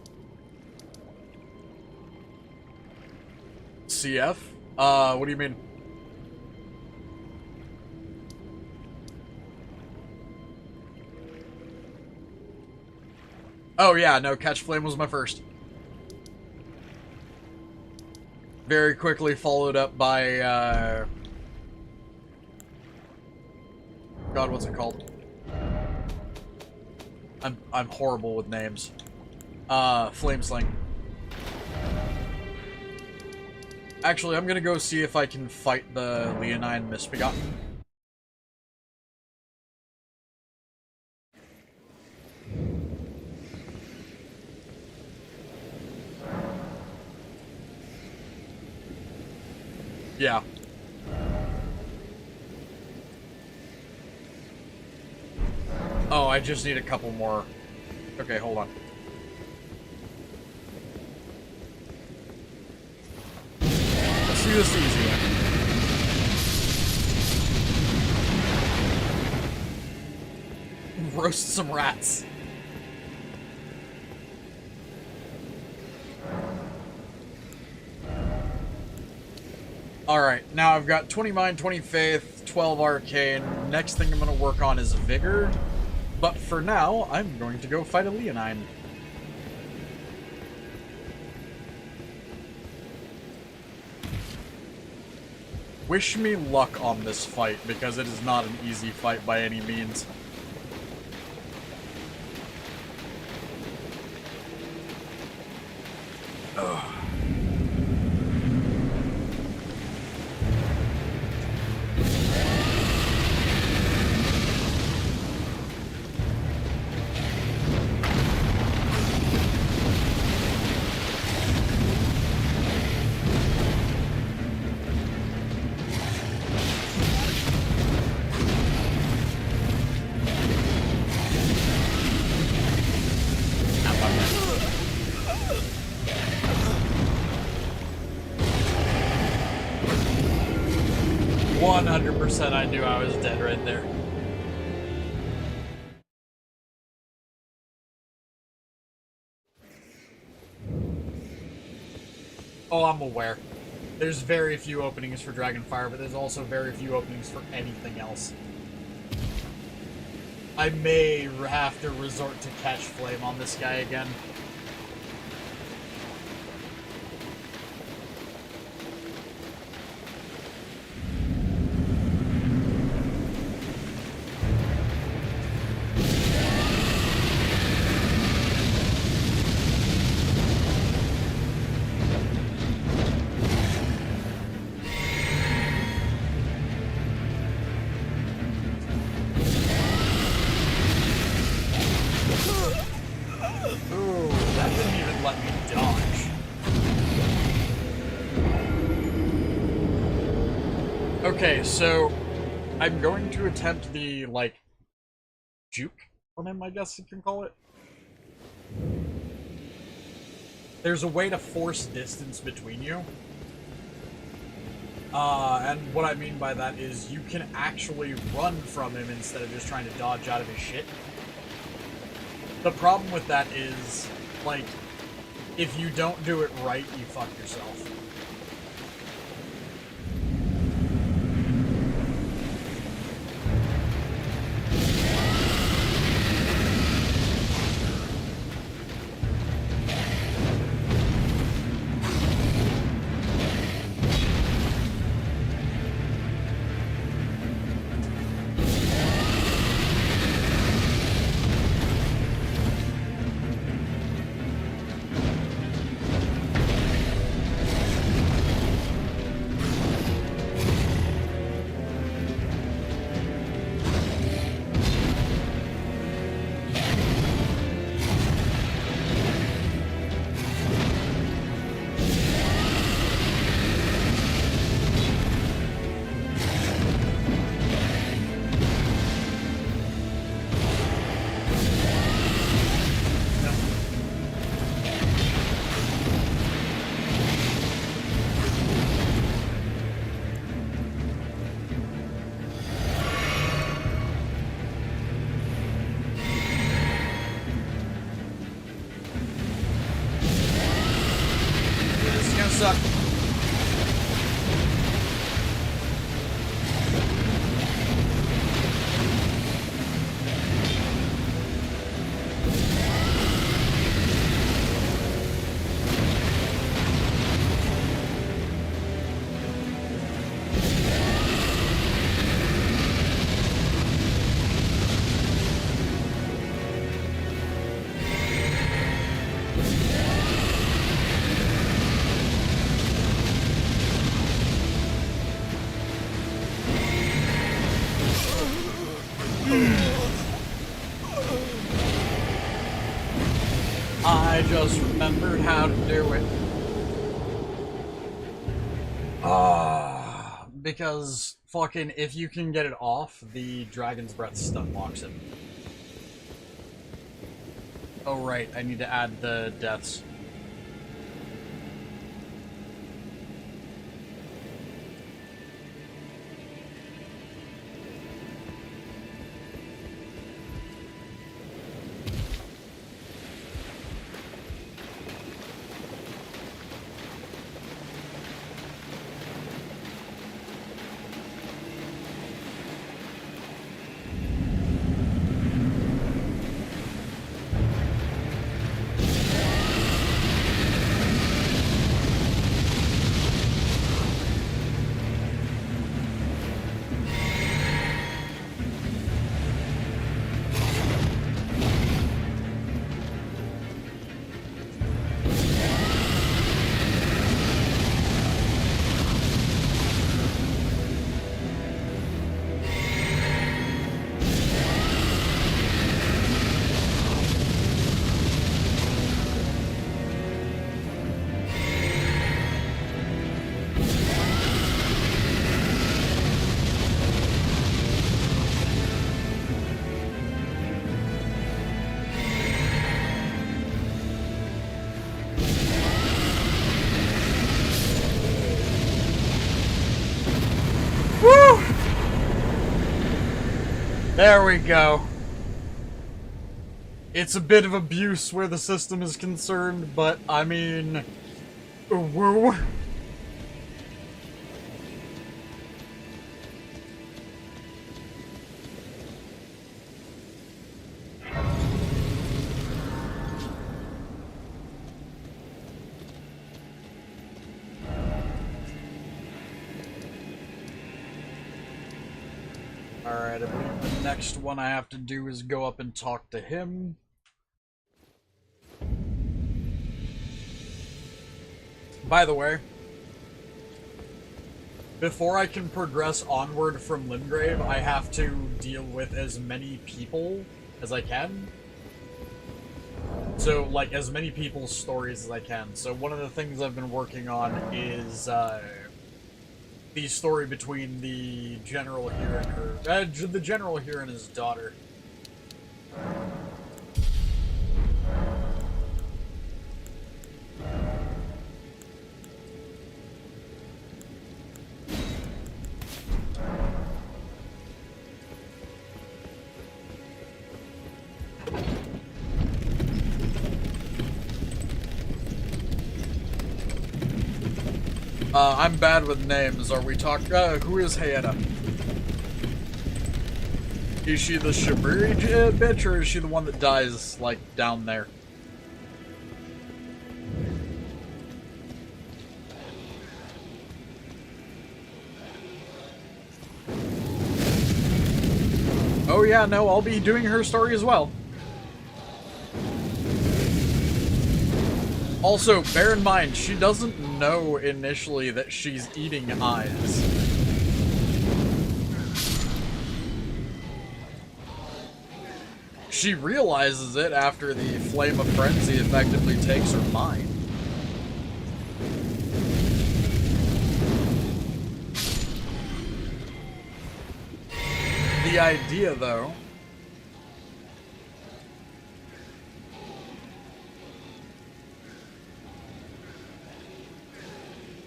CF? What do you mean? Oh yeah, no, Catch Flame was my first. Very quickly followed up by, God, what's it called? I'm horrible with names. Flamesling. Actually, I'm gonna go see if I can fight the Leonine Misbegotten. Yeah. Oh, I just need a couple more. Okay, hold on. Let's do this easy. Roast some rats. Alright, now I've got 20 Mind, 20 Faith, 12 Arcane. Next thing I'm going to work on is Vigor. But for now, I'm going to go fight a Leonine. Wish me luck on this fight, because it is not an easy fight by any means. Ugh. I knew I was dead right there. Oh, I'm aware. There's very few openings for Dragonfire, but there's also very few openings for anything else. I may have to resort to Catch Flame on this guy again. Okay, so I'm going to attempt the, like, juke on him, I guess you can call it. There's a way to force distance between you. And what I mean by that is you can actually run from him instead of just trying to dodge out of his shit. The problem with that is, like, if you don't do it right, you fuck yourself. Suck. I just remembered how to do it. Because fucking if you can get it off, the Dragon's Breath stun locks it. Oh right, I need to add the deaths. There we go. It's a bit of abuse where the system is concerned, but I mean, woo. Alright, I believe the next one I have to do is go up and talk to him. By the way, before I can progress onward from Limgrave, I have to deal with as many people as I can. So, like, as many people's stories as I can. So one of the things I've been working on is, the story between the general here and the general here and his daughter. I'm bad with names. Are we talking? Who is Hayata? Is she the Shabiri bitch, or is she the one that dies, like, down there? Oh yeah, no, I'll be doing her story as well. Also, bear in mind, she doesn't know initially that she's eating eyes. She realizes it after the Flame of Frenzy effectively takes her mind. The idea, though...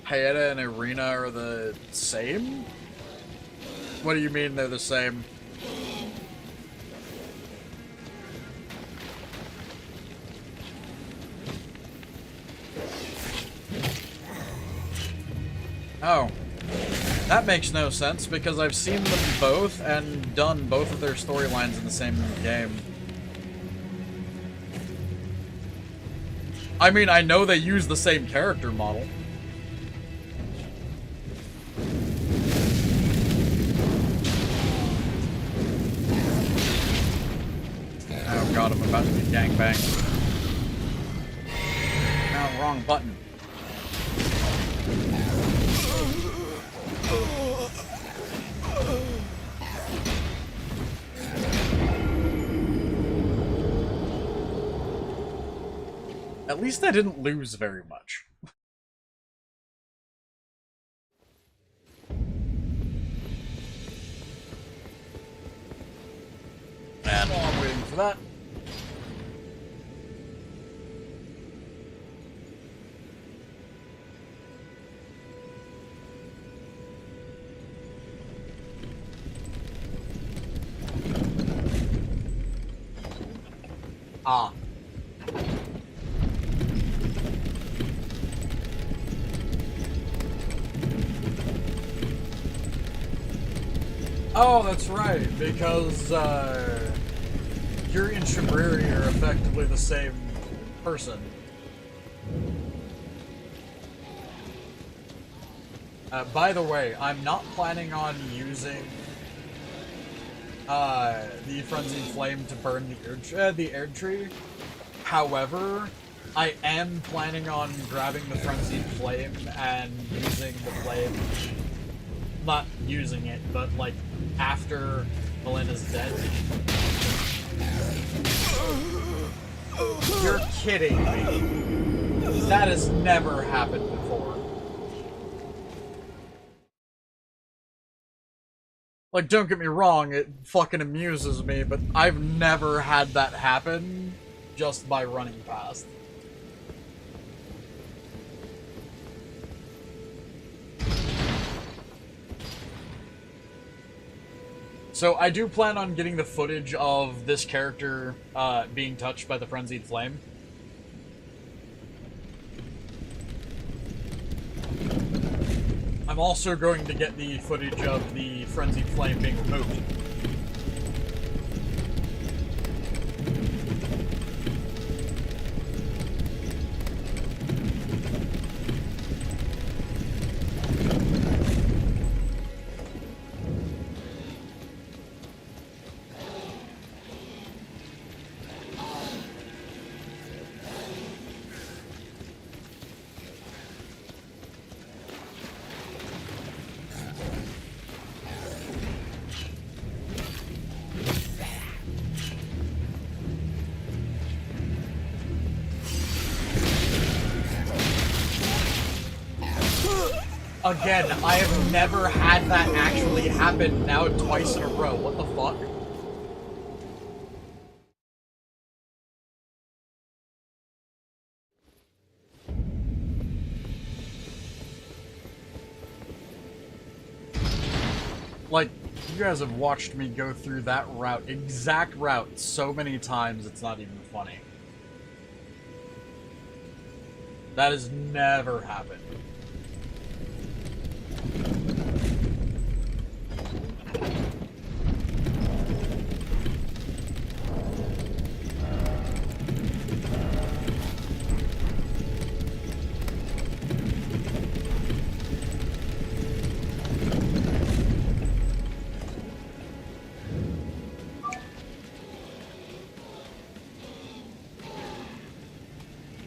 Hayata and Irina are the same? What do you mean they're the same? Oh. That makes no sense, because I've seen them both and done both of their storylines in the same game. I mean, I know they use the same character model. Oh god, I'm about to be gangbanged. No, wrong button. At least I didn't lose very much. And while I'm waiting for that... Ah. Oh, that's right, because, Yuri and Shabriri are effectively the same person. By the way, I'm not planning on using, the Frenzied Flame to burn the Erdtree. However, I am planning on grabbing the Frenzied Flame and using the flame. Not using it, but, like, after Melinda's dead. You're kidding me. That has never happened before. Like, don't get me wrong, it fucking amuses me, but I've never had that happen just by running past. So I do plan on getting the footage of this character being touched by the Frenzied Flame. I'm also going to get the footage of the Frenzied Flame being removed. Again, I have never had that actually happen now twice in a row. What the fuck? Like, you guys have watched me go through that route, exact route, so many times it's not even funny. That has never happened.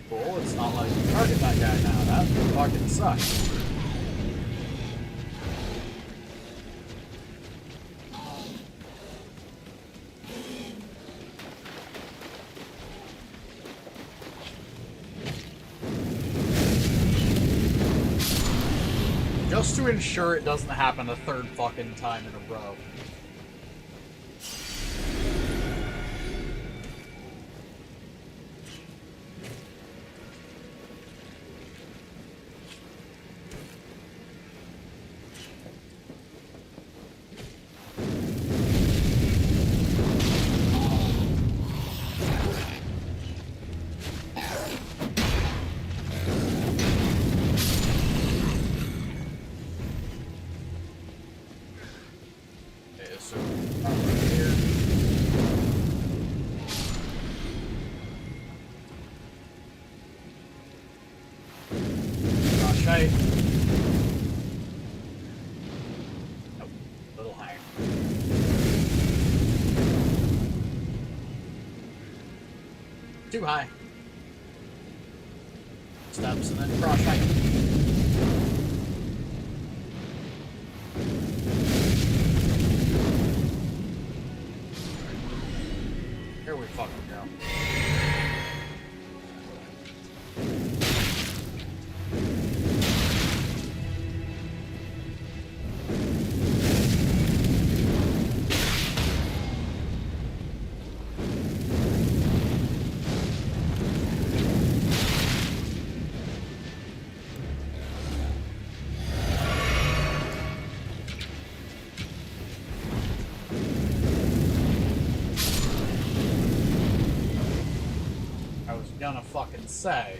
Cool, it's not like you target that guy now. That fucking sucks. Just to ensure it doesn't happen a third fucking time in a row. Right. Nope. A little higher. Too high. Steps and then cross height. Here we fucking go. Gonna fucking say.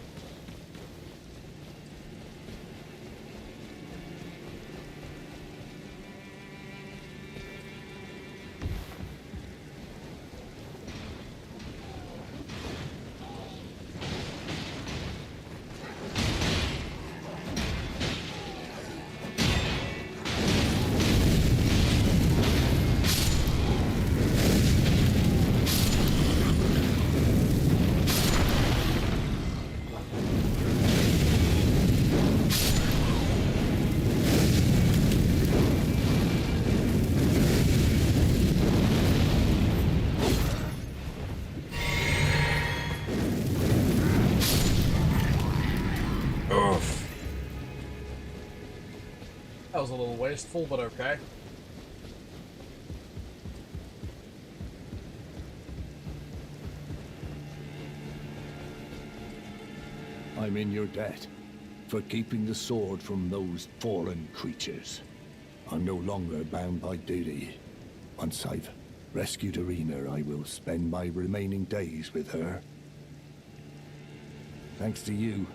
That was a little wasteful, but okay. I'm in your debt for keeping the sword from those fallen creatures. I'm no longer bound by duty. Once I've rescued Irina, I will spend my remaining days with her. Thanks to you,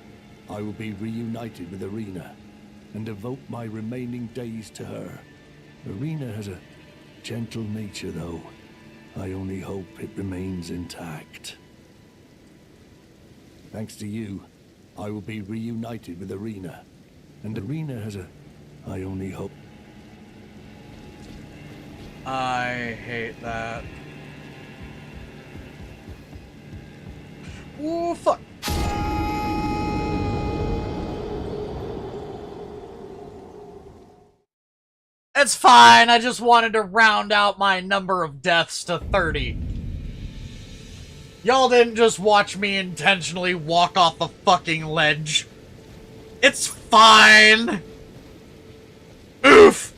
I will be reunited with Irina and devote my remaining days to her. Irina has a gentle nature, though. I only hope it remains intact. Thanks to you, I will be reunited with Irina. And Irina has a... I only hope... I hate that. Ooh, fuck. It's fine, I just wanted to round out my number of deaths to 30. Y'all didn't just watch me intentionally walk off the fucking ledge. It's fine! Oof!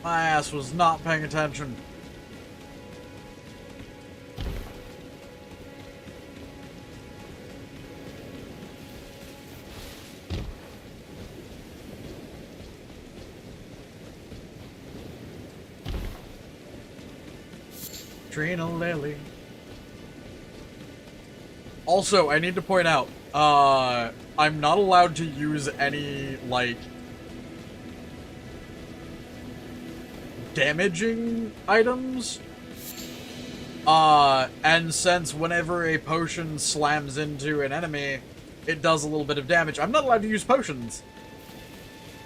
My ass was not paying attention. Trina Lily. Also, I need to point out, I'm not allowed to use any, like, damaging items. And since whenever a potion slams into an enemy, it does a little bit of damage, I'm not allowed to use potions.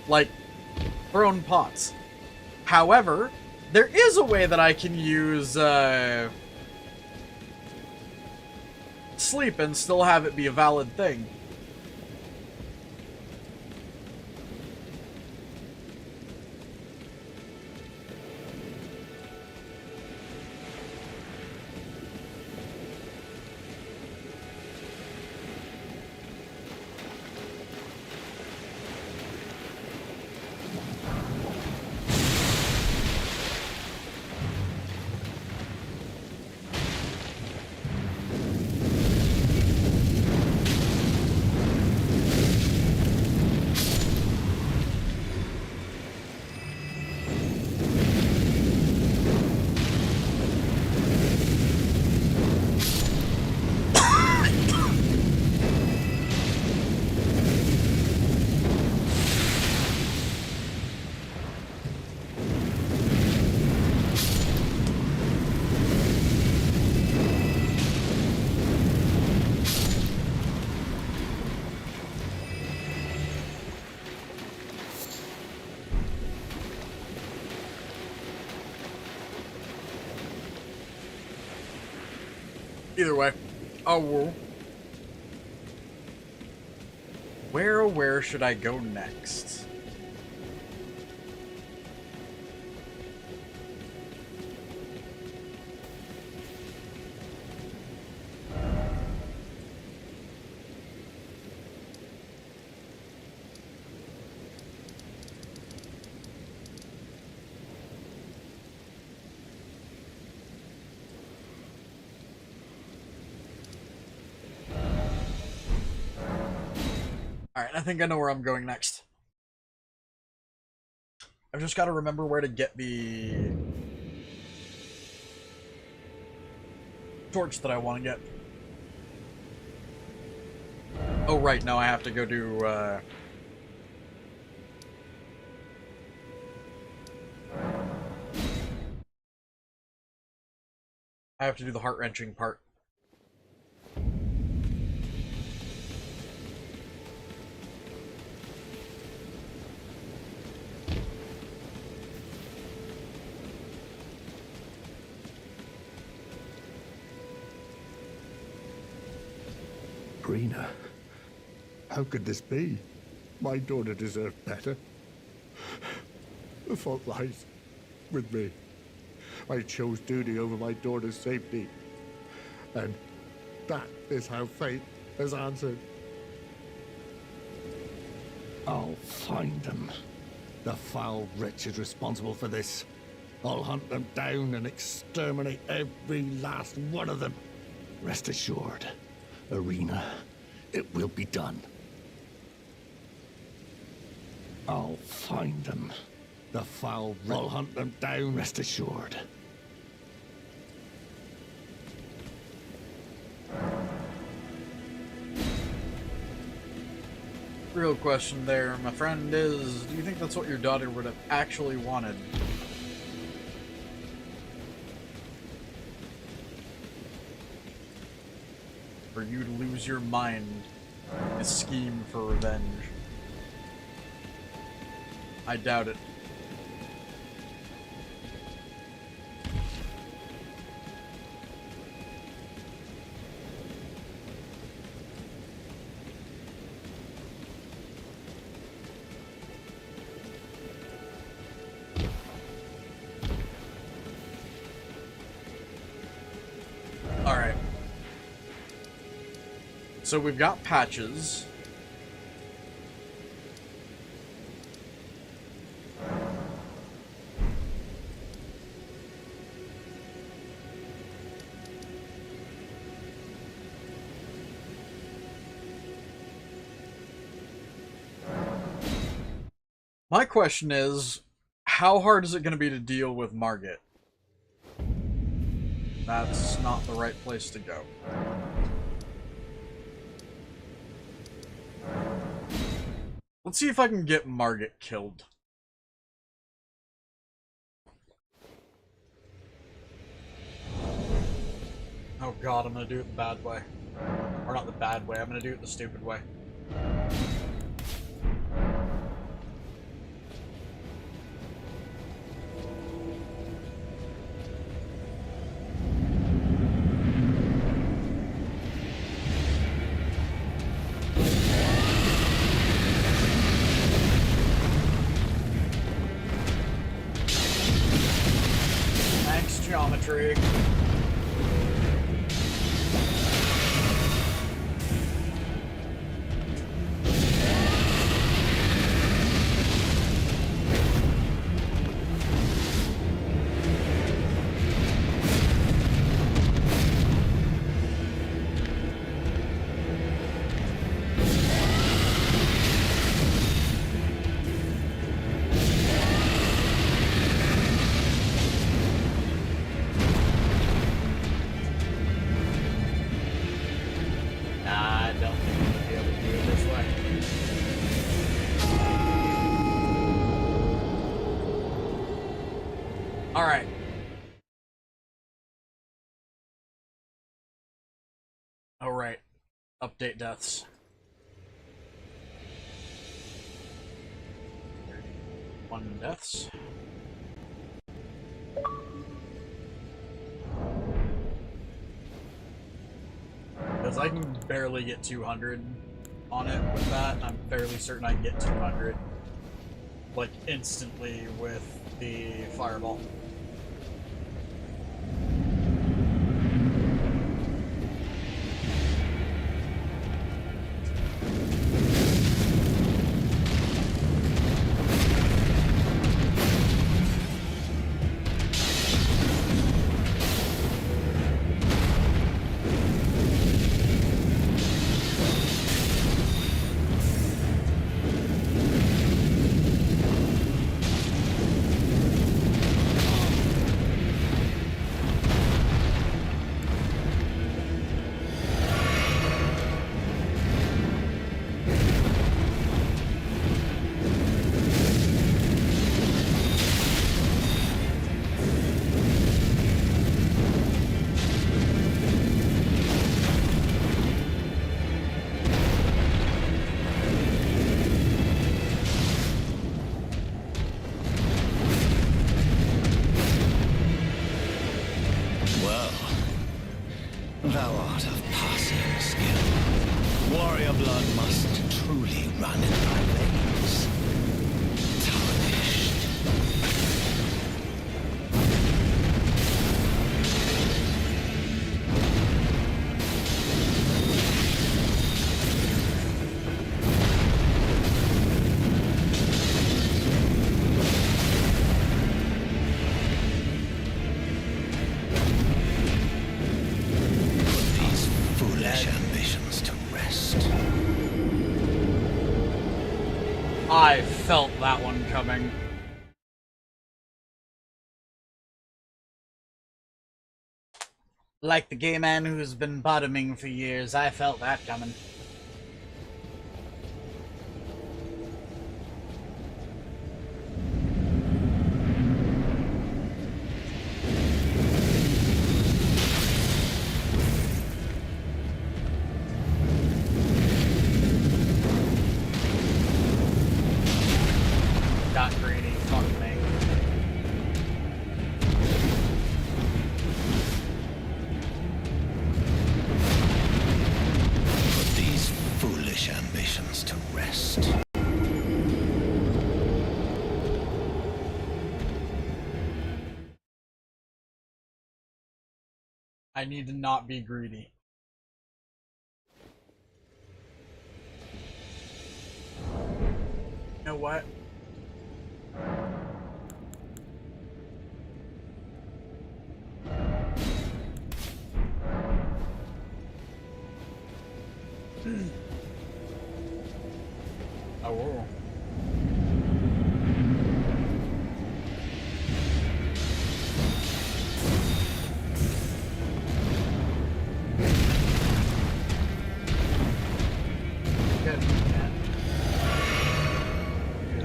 Like, thrown pots. However, there is a way that I can use, sleep and still have it be a valid thing. Either way. Oh, well. Where should I go next? Alright, I think I know where I'm going next. I've just got to remember where to get the torch that I want to get. Oh, right, no, I have to go do, I have to do the heart-wrenching part. Irina, how could this be? My daughter deserved better. The fault lies with me. I chose duty over my daughter's safety. And that is how fate has answered. I'll find them. The foul wretches responsible for this. I'll hunt them down and exterminate every last one of them. Rest assured, Arena, it will be done. I'll find them. The foul I'll hunt them down, rest assured. Real question there, my friend, is do you think that's what your daughter would have actually wanted? For you to lose your mind in a scheme for revenge? I doubt it. Alright. So we've got patches. My question is, how hard is it going to be to deal with Margit? That's not the right place to go. Let's see if I can get Margit killed. Oh god, I'm gonna do it the bad way. Or not the bad way, I'm gonna do it the stupid way. Thanks, geometry. Alright. Alright. Update deaths. 1 deaths. Because I can barely get 200 on it with that. I'm fairly certain I can get 200. Like, instantly with the fireball. Thou art of passing skill. Warrior blood must truly run in thy veins. Tarnished. I felt that one coming. Like the gay man who's been bottoming for years, I felt that coming. Got greedy, fuck me. Put these foolish ambitions to rest. I need to not be greedy. You know what? Oh. Good, man. Do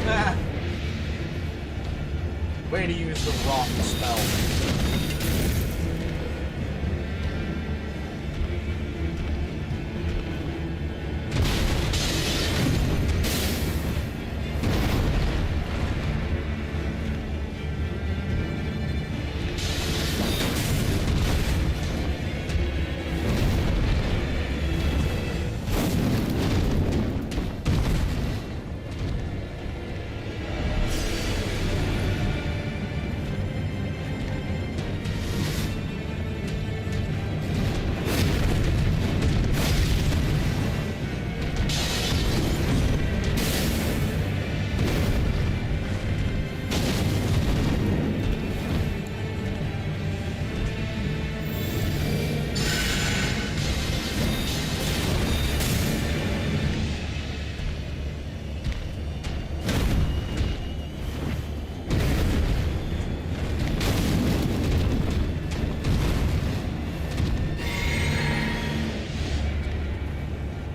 that. Way to use the wrong spell.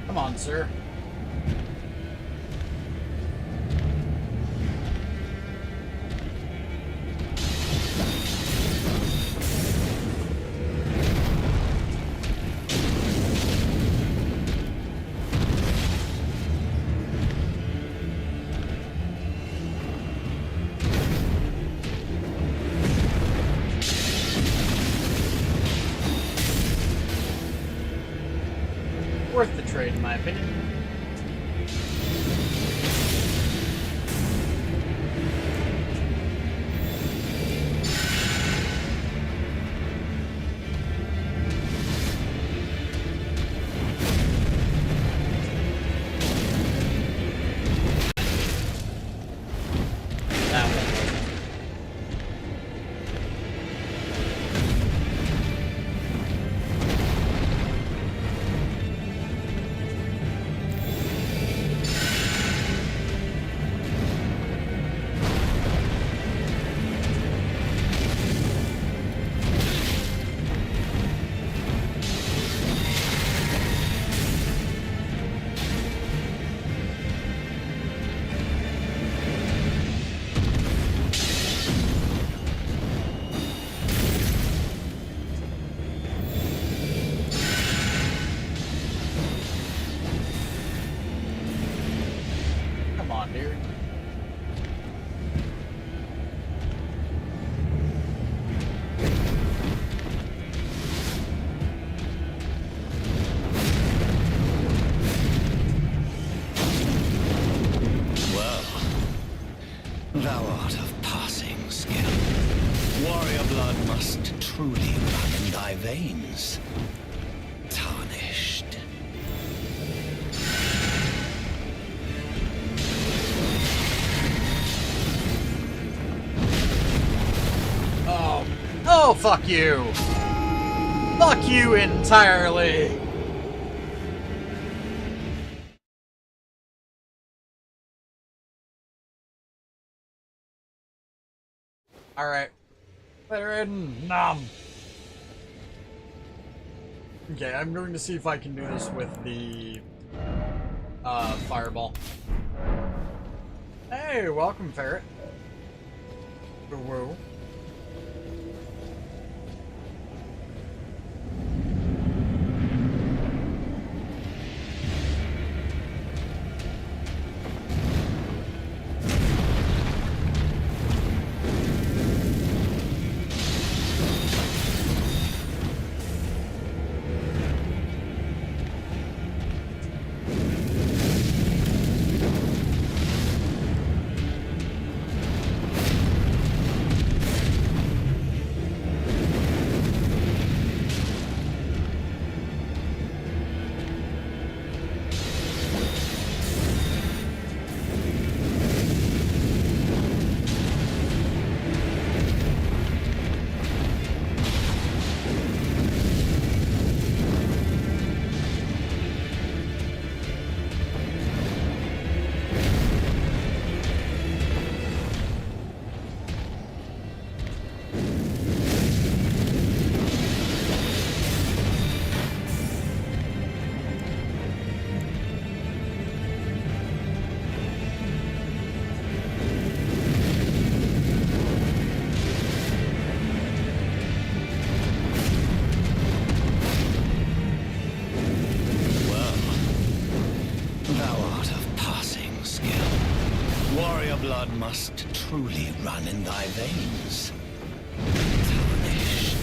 Come on, sir. Worth the trade, in my opinion. That one. Come on, dude. Well, thou art of passing skill. Warrior blood must truly run in thy veins. Tarnished. Oh, fuck you! Fuck you entirely! Alright. Better in. Nom. Okay, I'm going to see if I can do this with the fireball. Hey, welcome, ferret. Whoa. Blood must truly run in thy veins. Tarnished.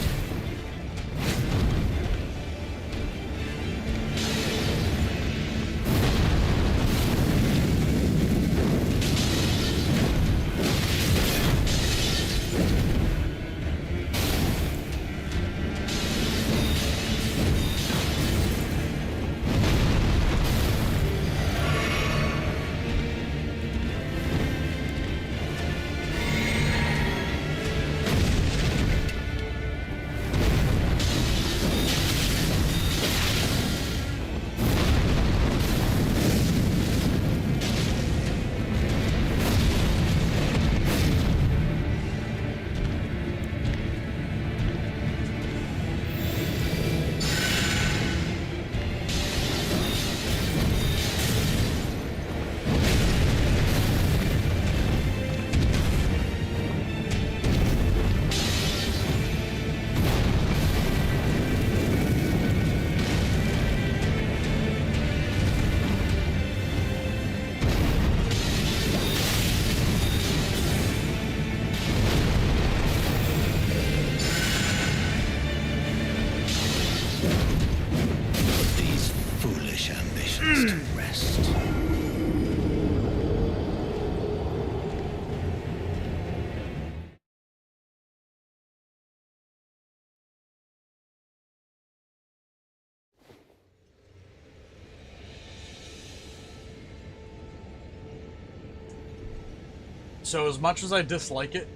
So as much as I dislike it,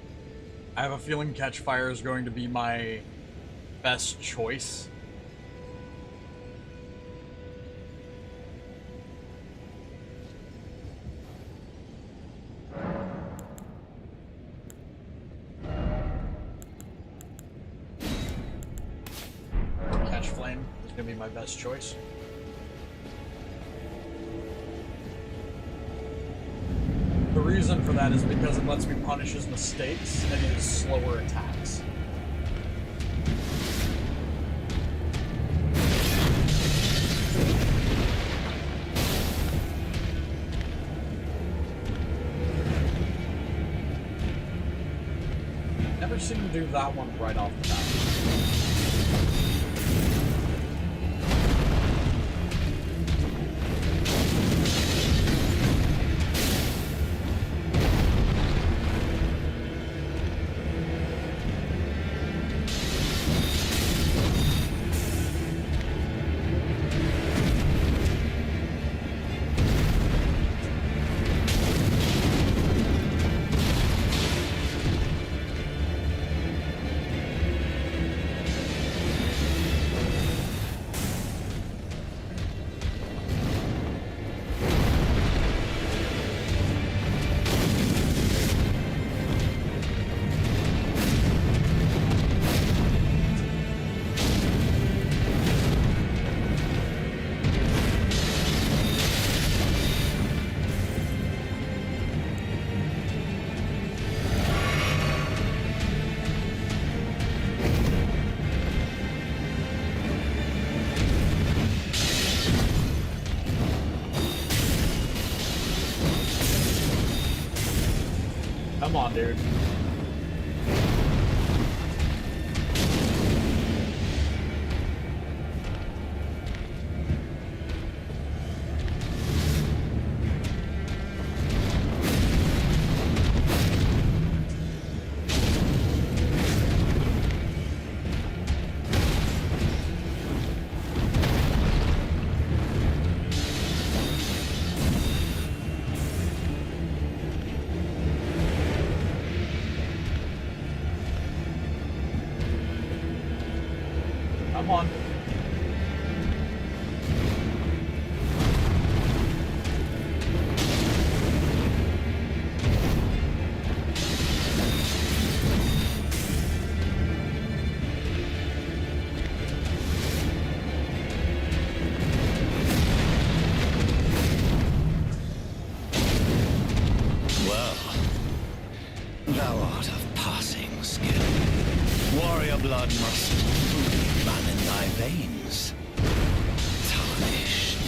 I have a feeling Catch Fire is going to be my best choice. Catch Flame is going to be my best choice. The reason for that is because it lets me punish his mistakes and his slower attacks. Never seen him do that one right off the bat. Come on, dude. Come on. Well, thou art of passing skill. Warrior blood must truly run in thy veins. Tarnished.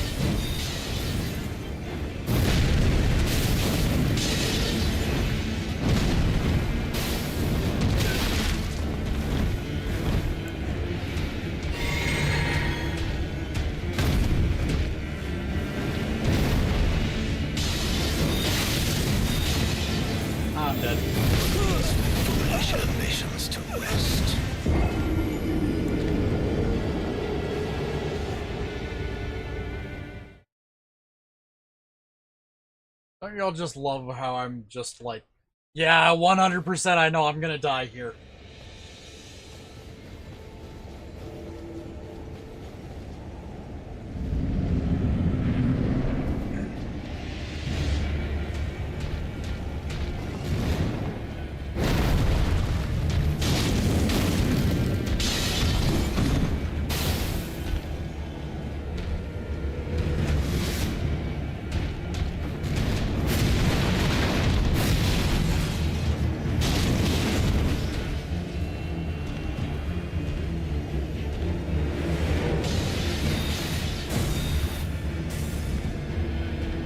I'm dead. Foolish ambitions to rest. Don't y'all just love how I'm just like, yeah, 100% I know I'm gonna die here.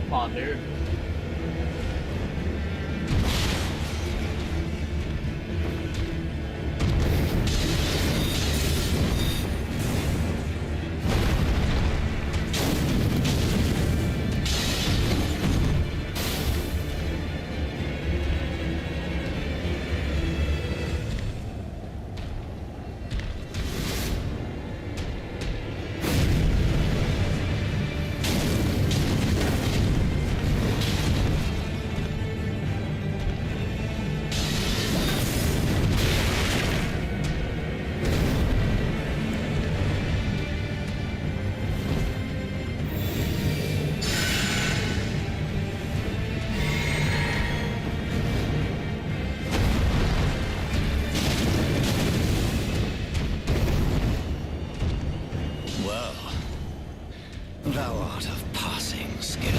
Come on, dude. Well, thou art of passing skill.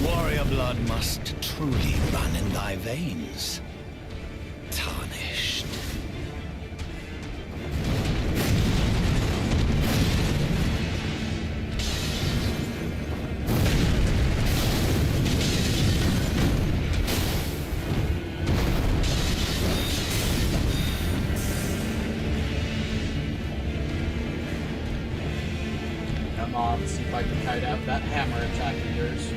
Warrior blood must truly run in thy veins. Tarnished. Come on, let's see if I can kite out that hammer attack of yours.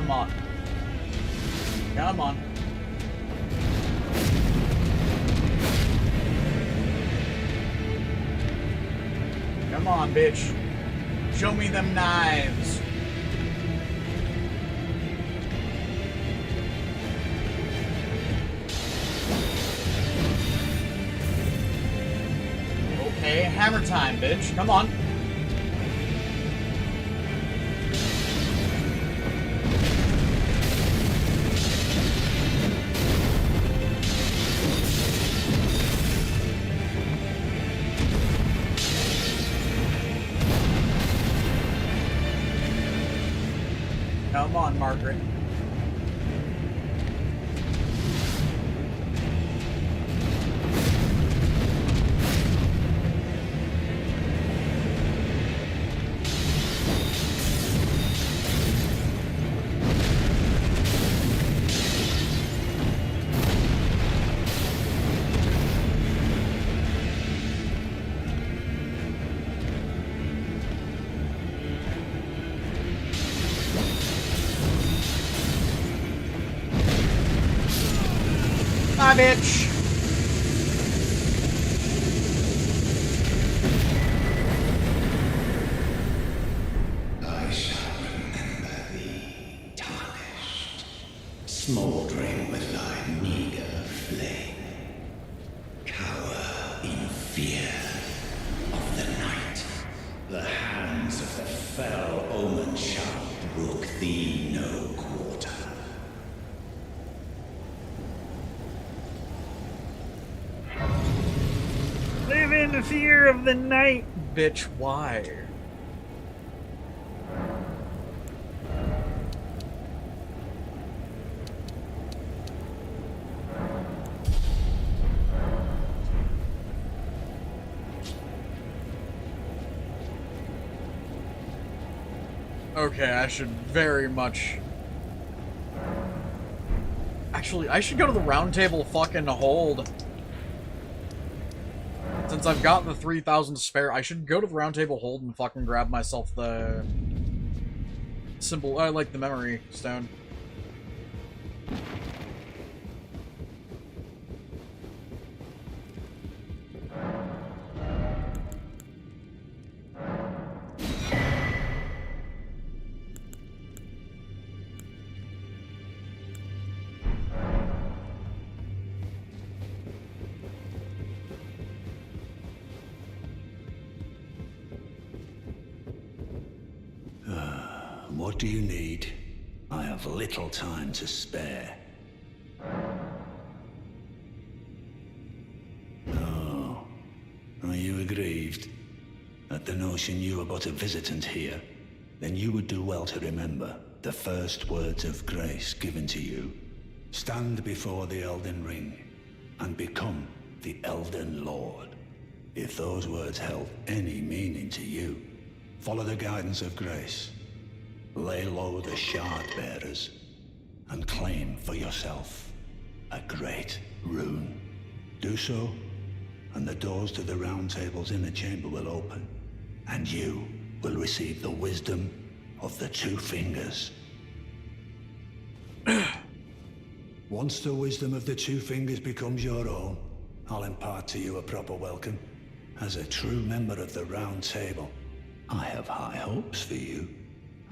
Come on. Come on. Come on, bitch. Show me them knives. Okay, hammer time, bitch. Come on. Come on, Margaret. Bye, bitch. I shall remember thee, tarnished, smouldering with thy meager flame. Cower in fear of the night. The hands of the fell omen shall brook thee no quarter. Live in the fear of the night. Bitch, why? Okay, I should very much... Actually, I should go to the round table fucking hold. Since I've got the 3,000 spare, I should go to the round table hold and fucking grab myself the... symbol, I like the memory stone. What do you need? I have little time to spare. Oh, are you aggrieved at the notion you are but a visitant here? Then you would do well to remember the first words of grace given to you. Stand before the Elden Ring and become the Elden Lord. If those words held any meaning to you, follow the guidance of grace. Lay low the shard bearers and claim for yourself a great rune. Do so, and the doors to the round table's inner chamber will open, and you will receive the wisdom of the two fingers. Once the wisdom of the two fingers becomes your own, I'll impart to you a proper welcome. As a true member of the round table, I have high hopes for you.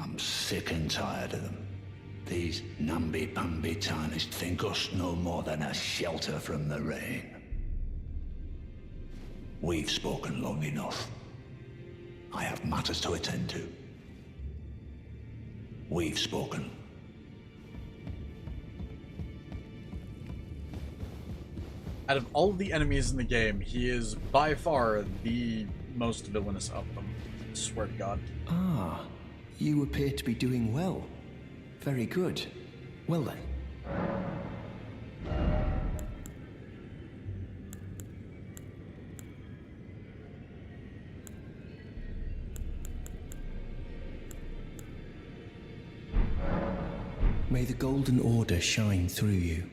I'm sick and tired of them. These namby-pamby tarnished think us no more than a shelter from the rain. We've spoken long enough. I have matters to attend to. We've spoken. Out of all of the enemies in the game, he is by far the most villainous of them. I swear to God. Ah, you appear to be doing well. Very good. Well then. May the Golden Order shine through you.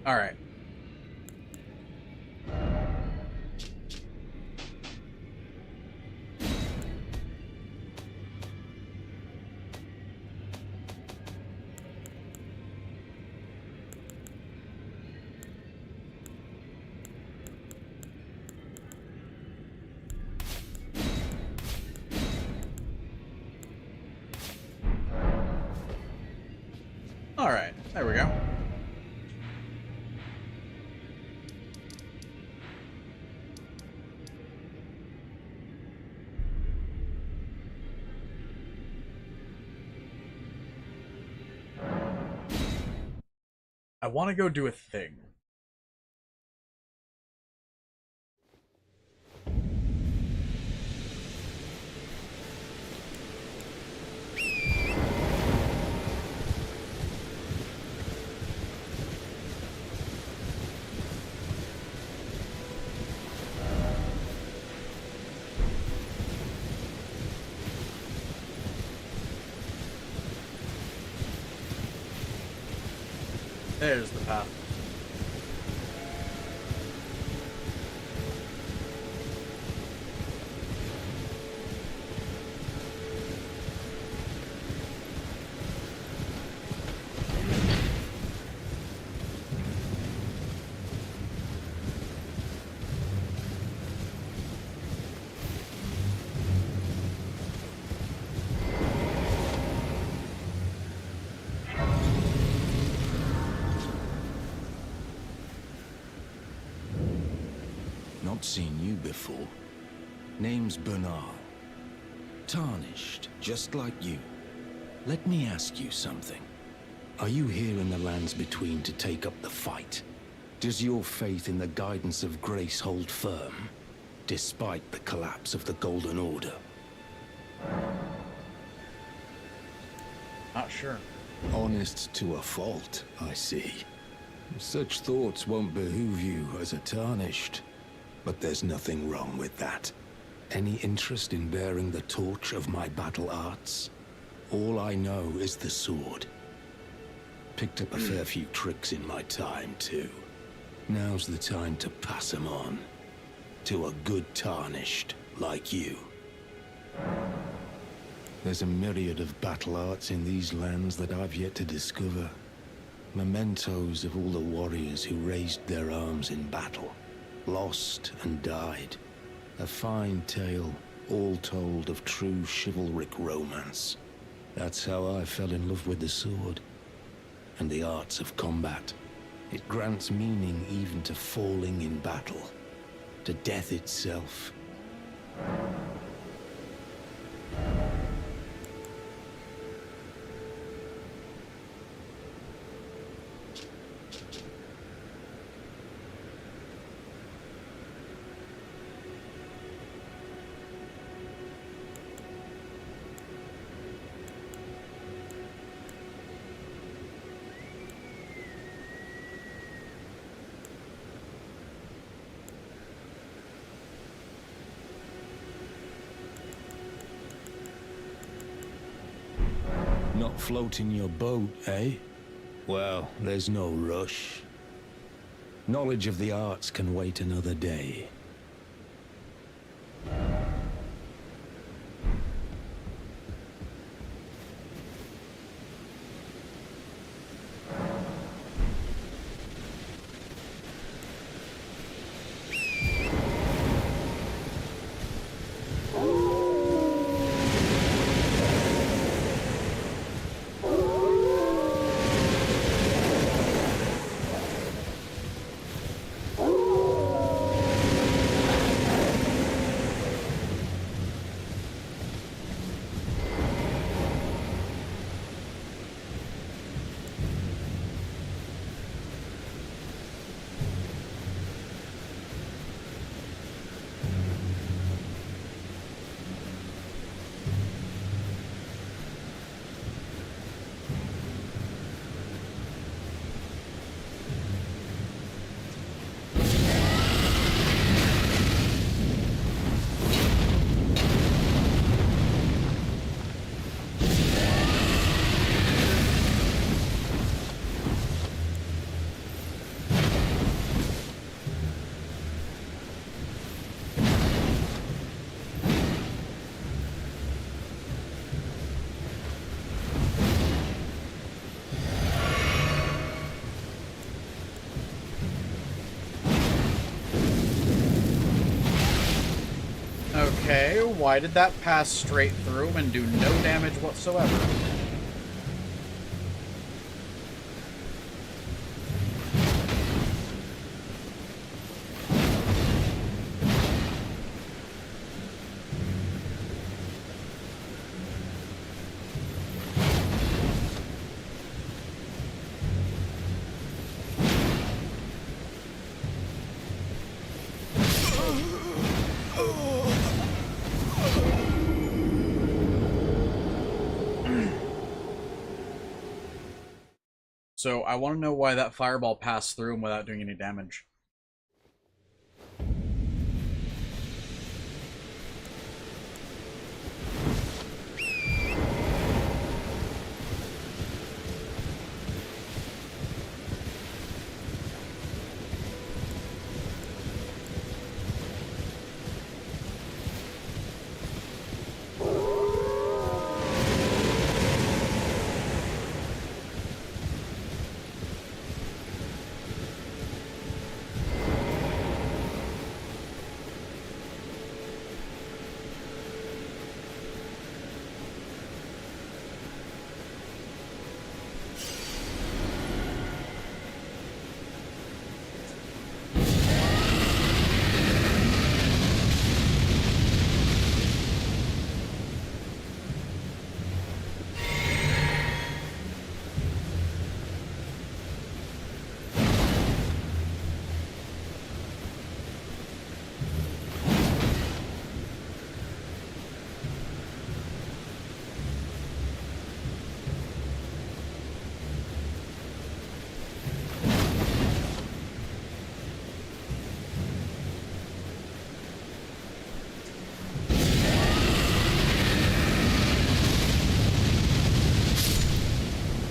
Alright. Alright, there we go. I want to go do a thing. There's the path. Not seen you before. Name's Bernard. Tarnished, just like you. Let me ask you something. Are you here in the lands between to take up the fight? Does your faith in the guidance of grace hold firm, despite the collapse of the Golden Order? Not sure. Honest to a fault, I see. Such thoughts won't behoove you as a Tarnished. But there's nothing wrong with that. Any interest in bearing the torch of my battle arts? All I know is the sword. Picked up a fair few tricks in my time, too. Now's the time to pass 'em on. To a good Tarnished like you. There's a myriad of battle arts in these lands that I've yet to discover. Mementos of all the warriors who raised their arms in battle. Lost and died. A fine tale, all told of true chivalric romance. That's how I fell in love with the sword. And the arts of combat. It grants meaning even to falling in battle. To death itself. Not floating your boat, eh? Well, there's no rush. Knowledge of the arts can wait another day. Okay, why did that pass straight through and do no damage whatsoever? So I want to know why that fireball passed through him without doing any damage.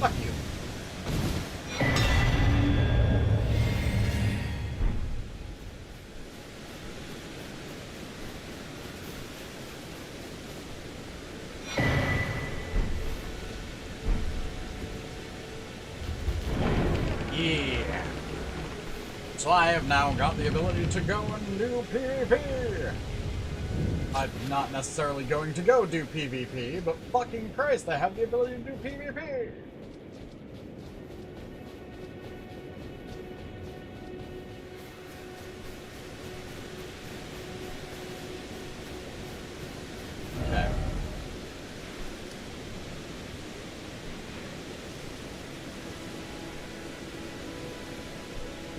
Fuck you. Yeah. So I have now got the ability to go and do PvP. I'm not necessarily going to go do PvP, but fucking Christ, I have the ability to do PvP. Okay.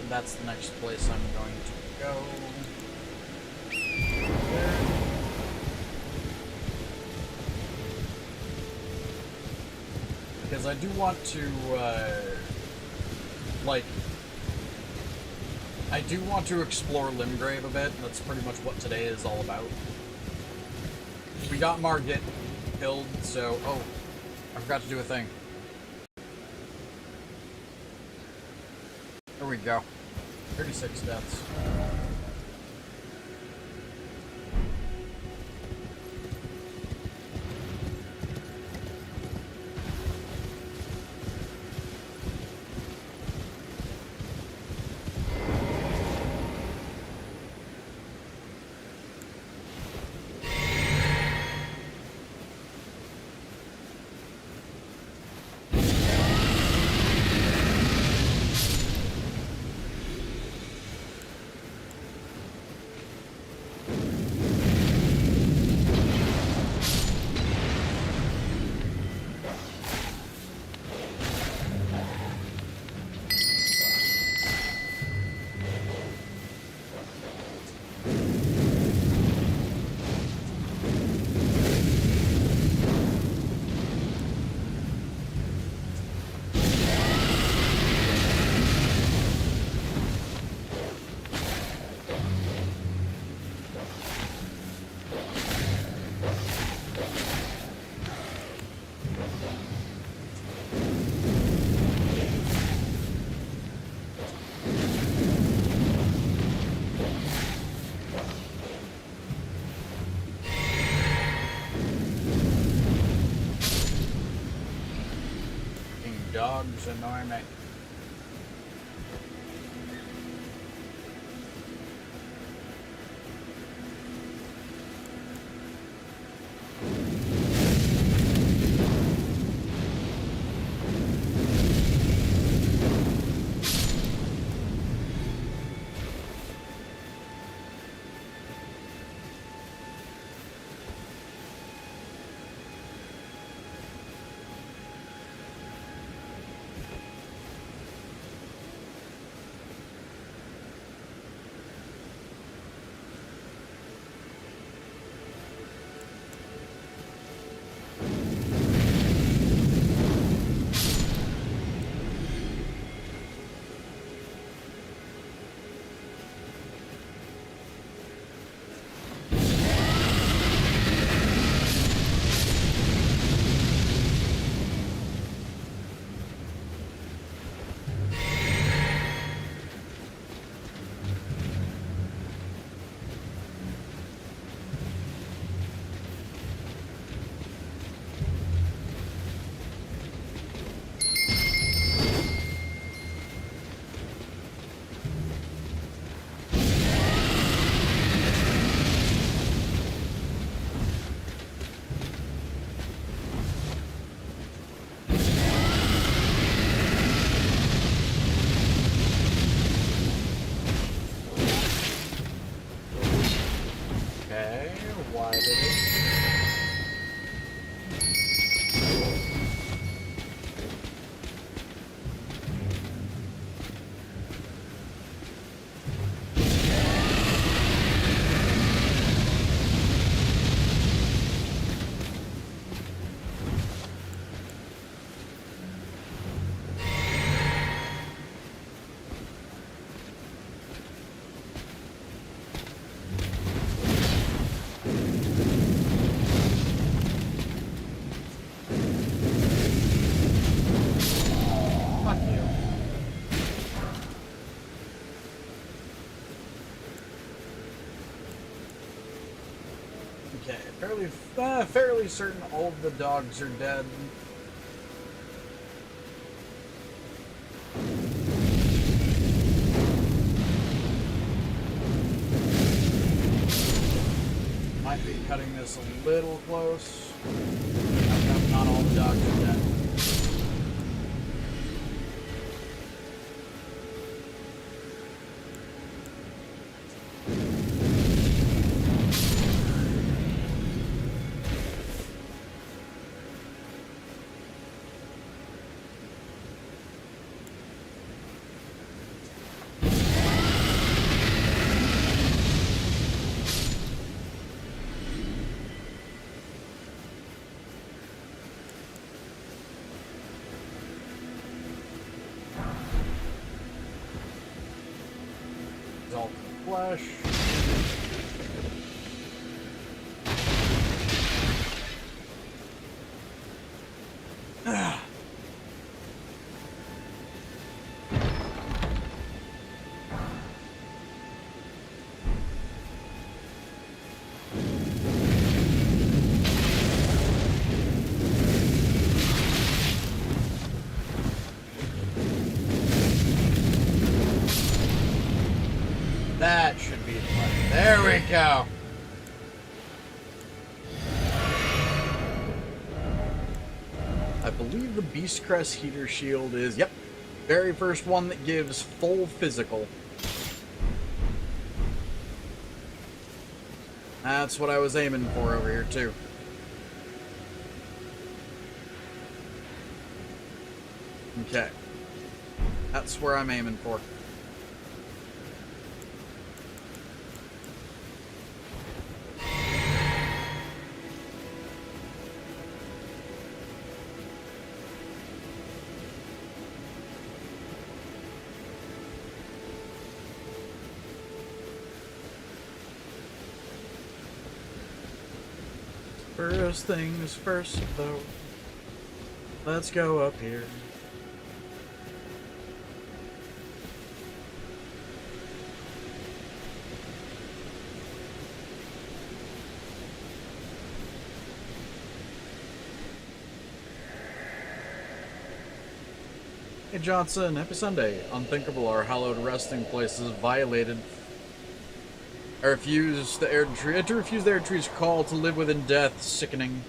That's the next place I'm going to go. There. Because I do want to, like, I do want to explore Limgrave a bit. That's pretty much what today is all about. We got Margit killed, so... Oh, I forgot to do a thing. There we go. 36 deaths. Dogs annoy me. fairly certain all of the dogs are dead. Might be cutting this a little close. Not all the dogs are dead. Exalted flesh. That should be plenty. There we go. I believe the Beast Crest Heater Shield is, yep, very first one that gives full physical. That's what I was aiming for over here, too. Okay. That's where I'm aiming for. First things first, though. Let's go up here. Hey Johnson, happy Sunday. Unthinkable, our hallowed resting places violated. I refuse the Erdtree. To refuse the Erdtree's call to live within death. Sickening.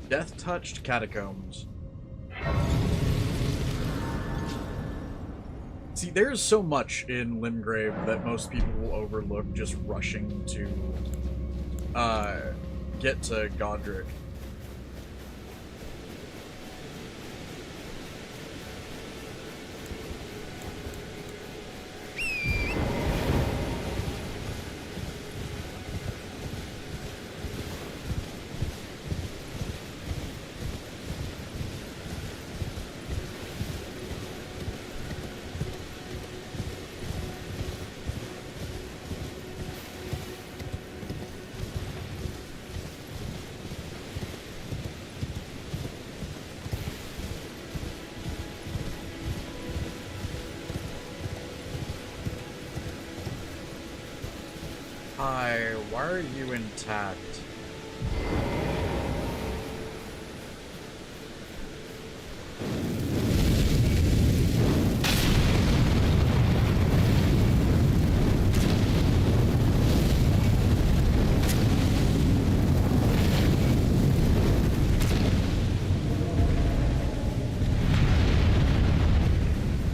Death-touched catacombs. See, there's so much in Limgrave that most people will overlook just rushing to get to Godric. Hi, why are you intact?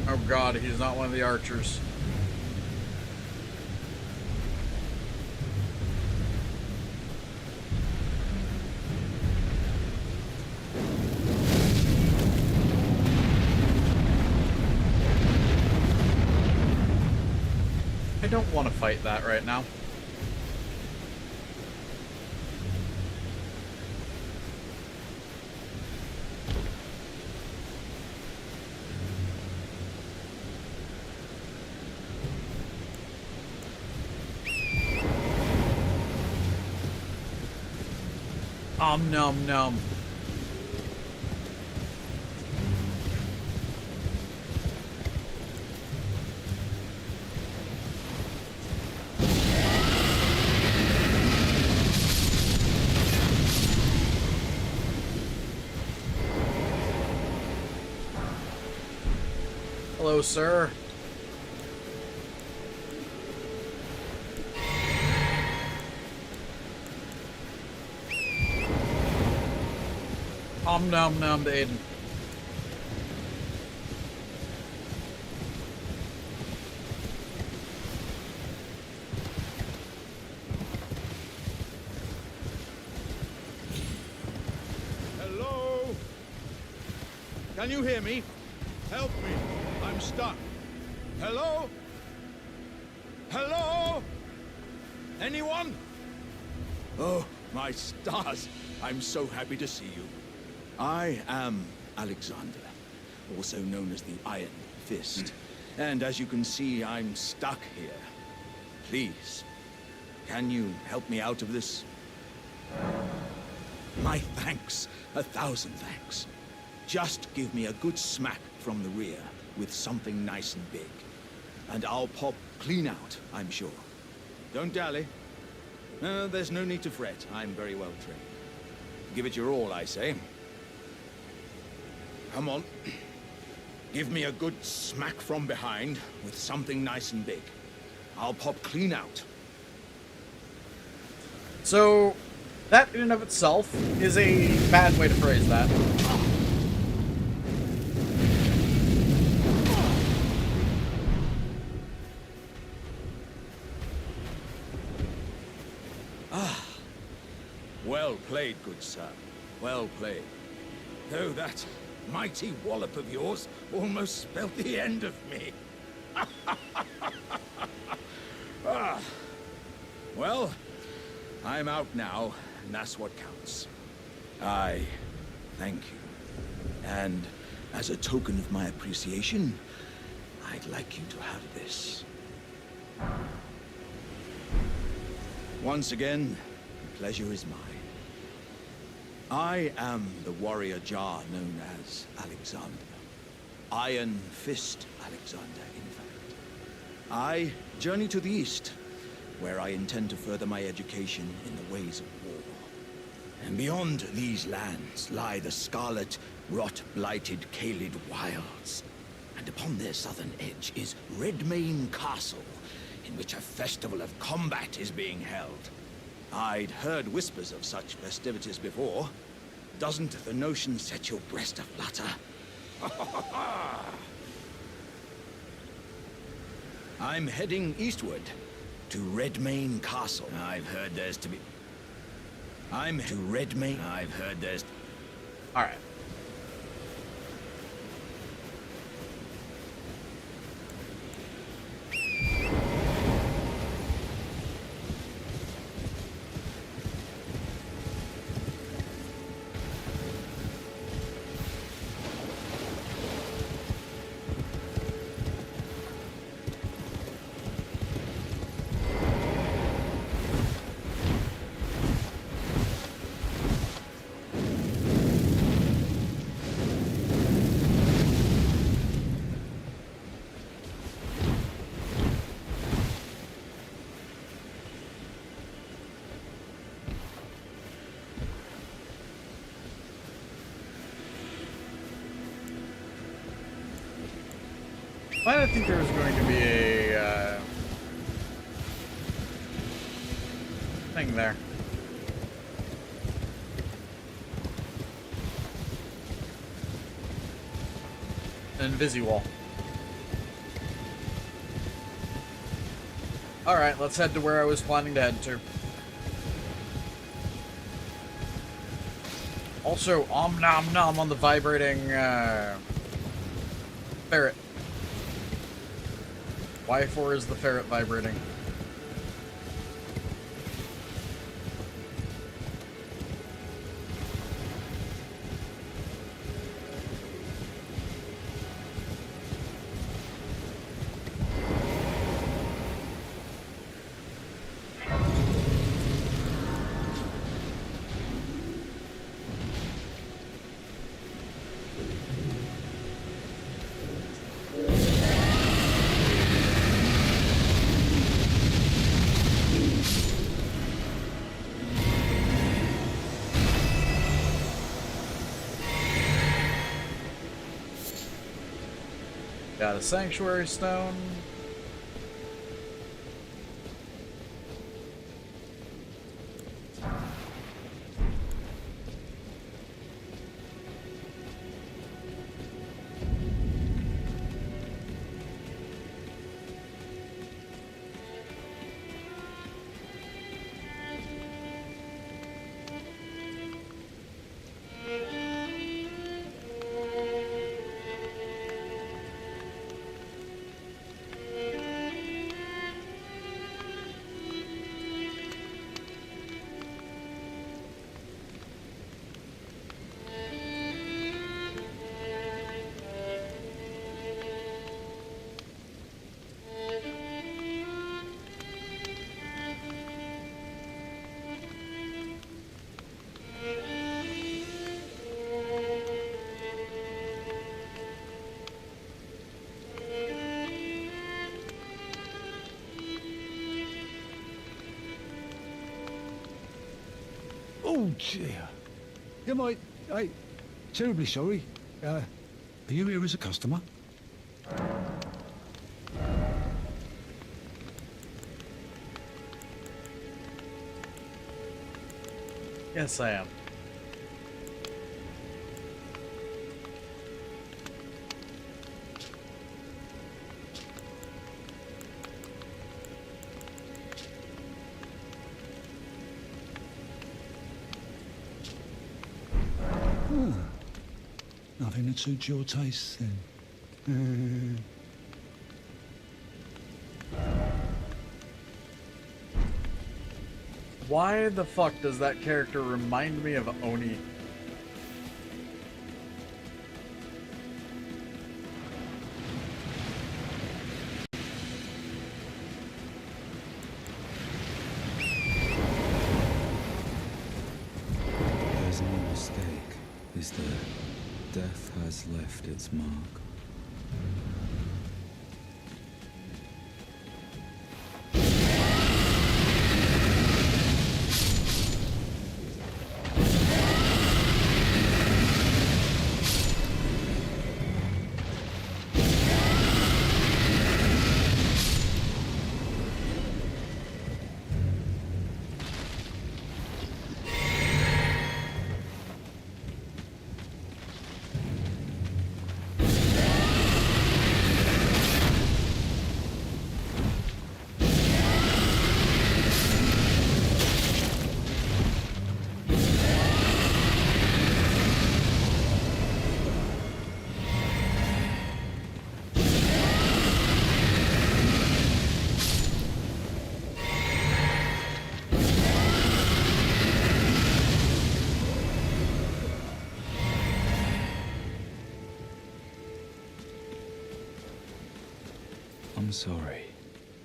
Oh god, he's not one of the archers. I don't want to fight that right now. Nom nom. Hello, sir. Om nom nom to Aiden. Hello? Can you hear me? Help me. I'm stuck. Hello? Hello? Anyone? Oh, my stars. I'm so happy to see you. I am Alexander, also known as the Iron Fist. And as you can see, I'm stuck here. Please, can you help me out of this? My thanks. 1,000 thanks. Just give me a good smack from the rear with something nice and big. And I'll pop clean out, I'm sure. Don't dally. There's no need to fret. I'm very well trained. Give it your all, I say. Come on. Give me a good smack from behind with something nice and big. I'll pop clean out. So, that in and of itself is a bad way to phrase that. Well played, good sir. Well played. Though that mighty wallop of yours almost spelled the end of me. Well, I'm out now, and that's what counts. I thank you. And as a token of my appreciation, I'd like you to have this. Once again, the pleasure is mine. I am the warrior Jar known as Alexander. Iron Fist Alexander, in fact. I journey to the east, where I intend to further my education in the ways of war. And beyond these lands lie the scarlet, rot-blighted Caelid wilds. And upon their southern edge is Redmane Castle, in which a festival of combat is being held. I'd heard whispers of such festivities before. Doesn't the notion set your breast aflutter? I'm heading eastward to Redmane Castle. I've heard there's to be... I'm to Redmane... I've heard there's... Alright. I didn't think there was going to be a thing there. An invisi-wall. Alright, let's head to where I was planning to head to. Also, om nom nom on the vibrating ferret. Why for is the ferret vibrating? got a sanctuary stone. Oh dear. Am I terribly sorry. Are you here as a customer? Yes, I am. Nothing that suits your taste, then. Why the fuck does that character remind me of Oni? There's no mistake, is there? Death has left its mark. I'm sorry.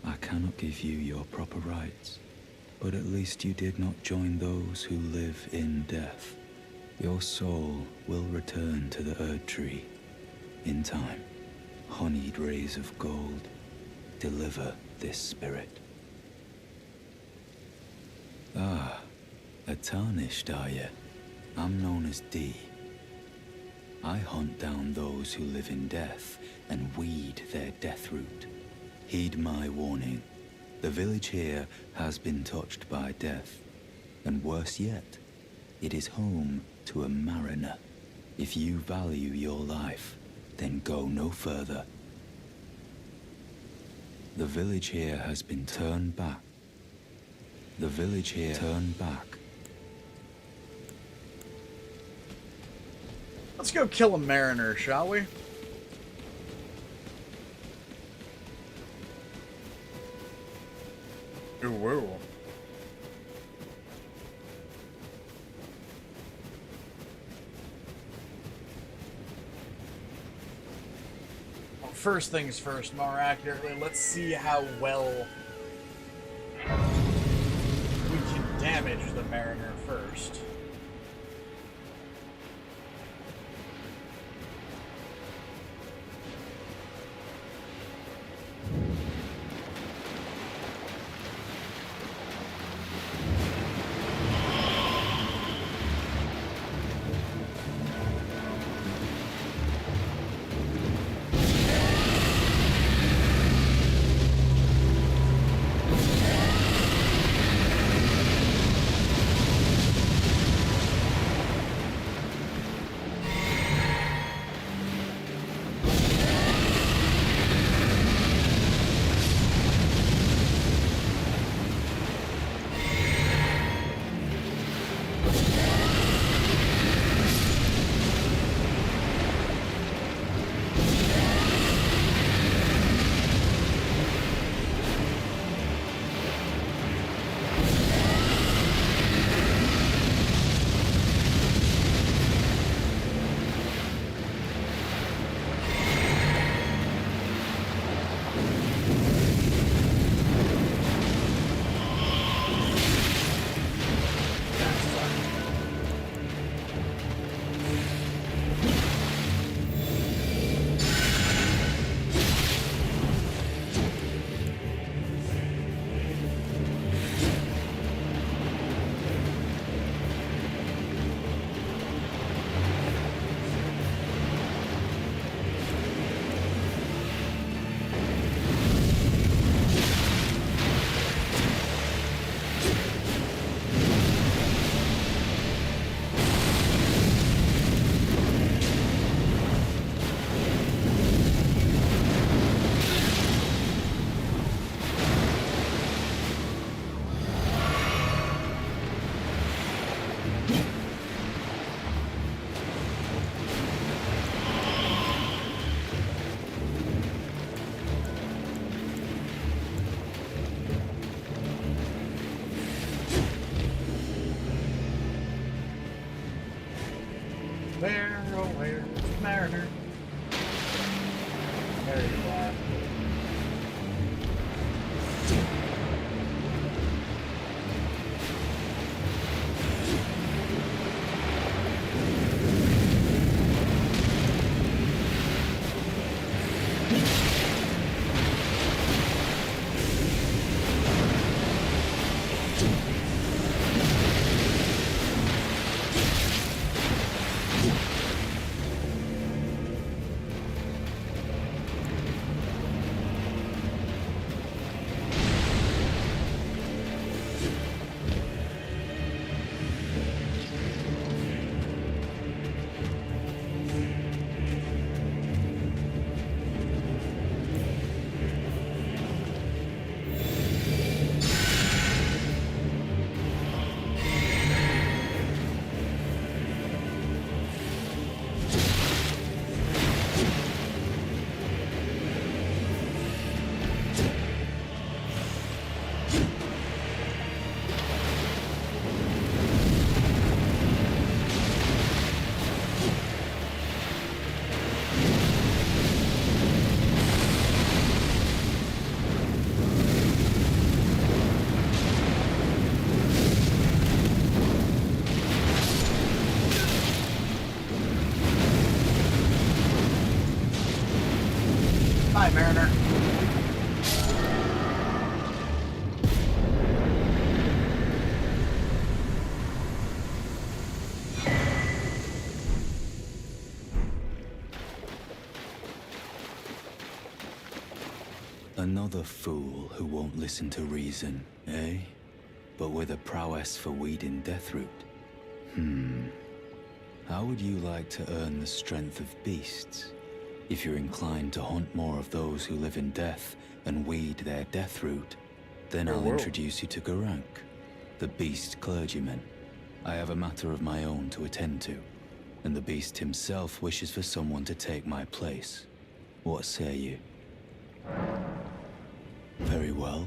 I cannot give you your proper rights. But at least you did not join those who live in death. Your soul will return to the Erdtree. In time, honeyed rays of gold deliver this spirit. Ah, a tarnished, are you? I'm known as D. I hunt down those who live in death and weed their death root. Heed my warning. The village here has been touched by death. And worse yet, it is home to a mariner. If you value your life, then go no further. The village here has been turned back. The village here turned back. Let's go kill a mariner, shall we? Ooh, whoa. Well, first things first, more accurately, let's see how well we can damage the mariner first. Where's Mariner? There you are. Hi, Mariner. Another fool who won't listen to reason, eh? But with a prowess for weeding Deathroot. How would you like to earn the strength of beasts? If you're inclined to hunt more of those who live in death and weed their Deathroot, then I'll introduce you to Garank, the beast clergyman. I have a matter of my own to attend to, and the beast himself wishes for someone to take my place. What say you? Very well.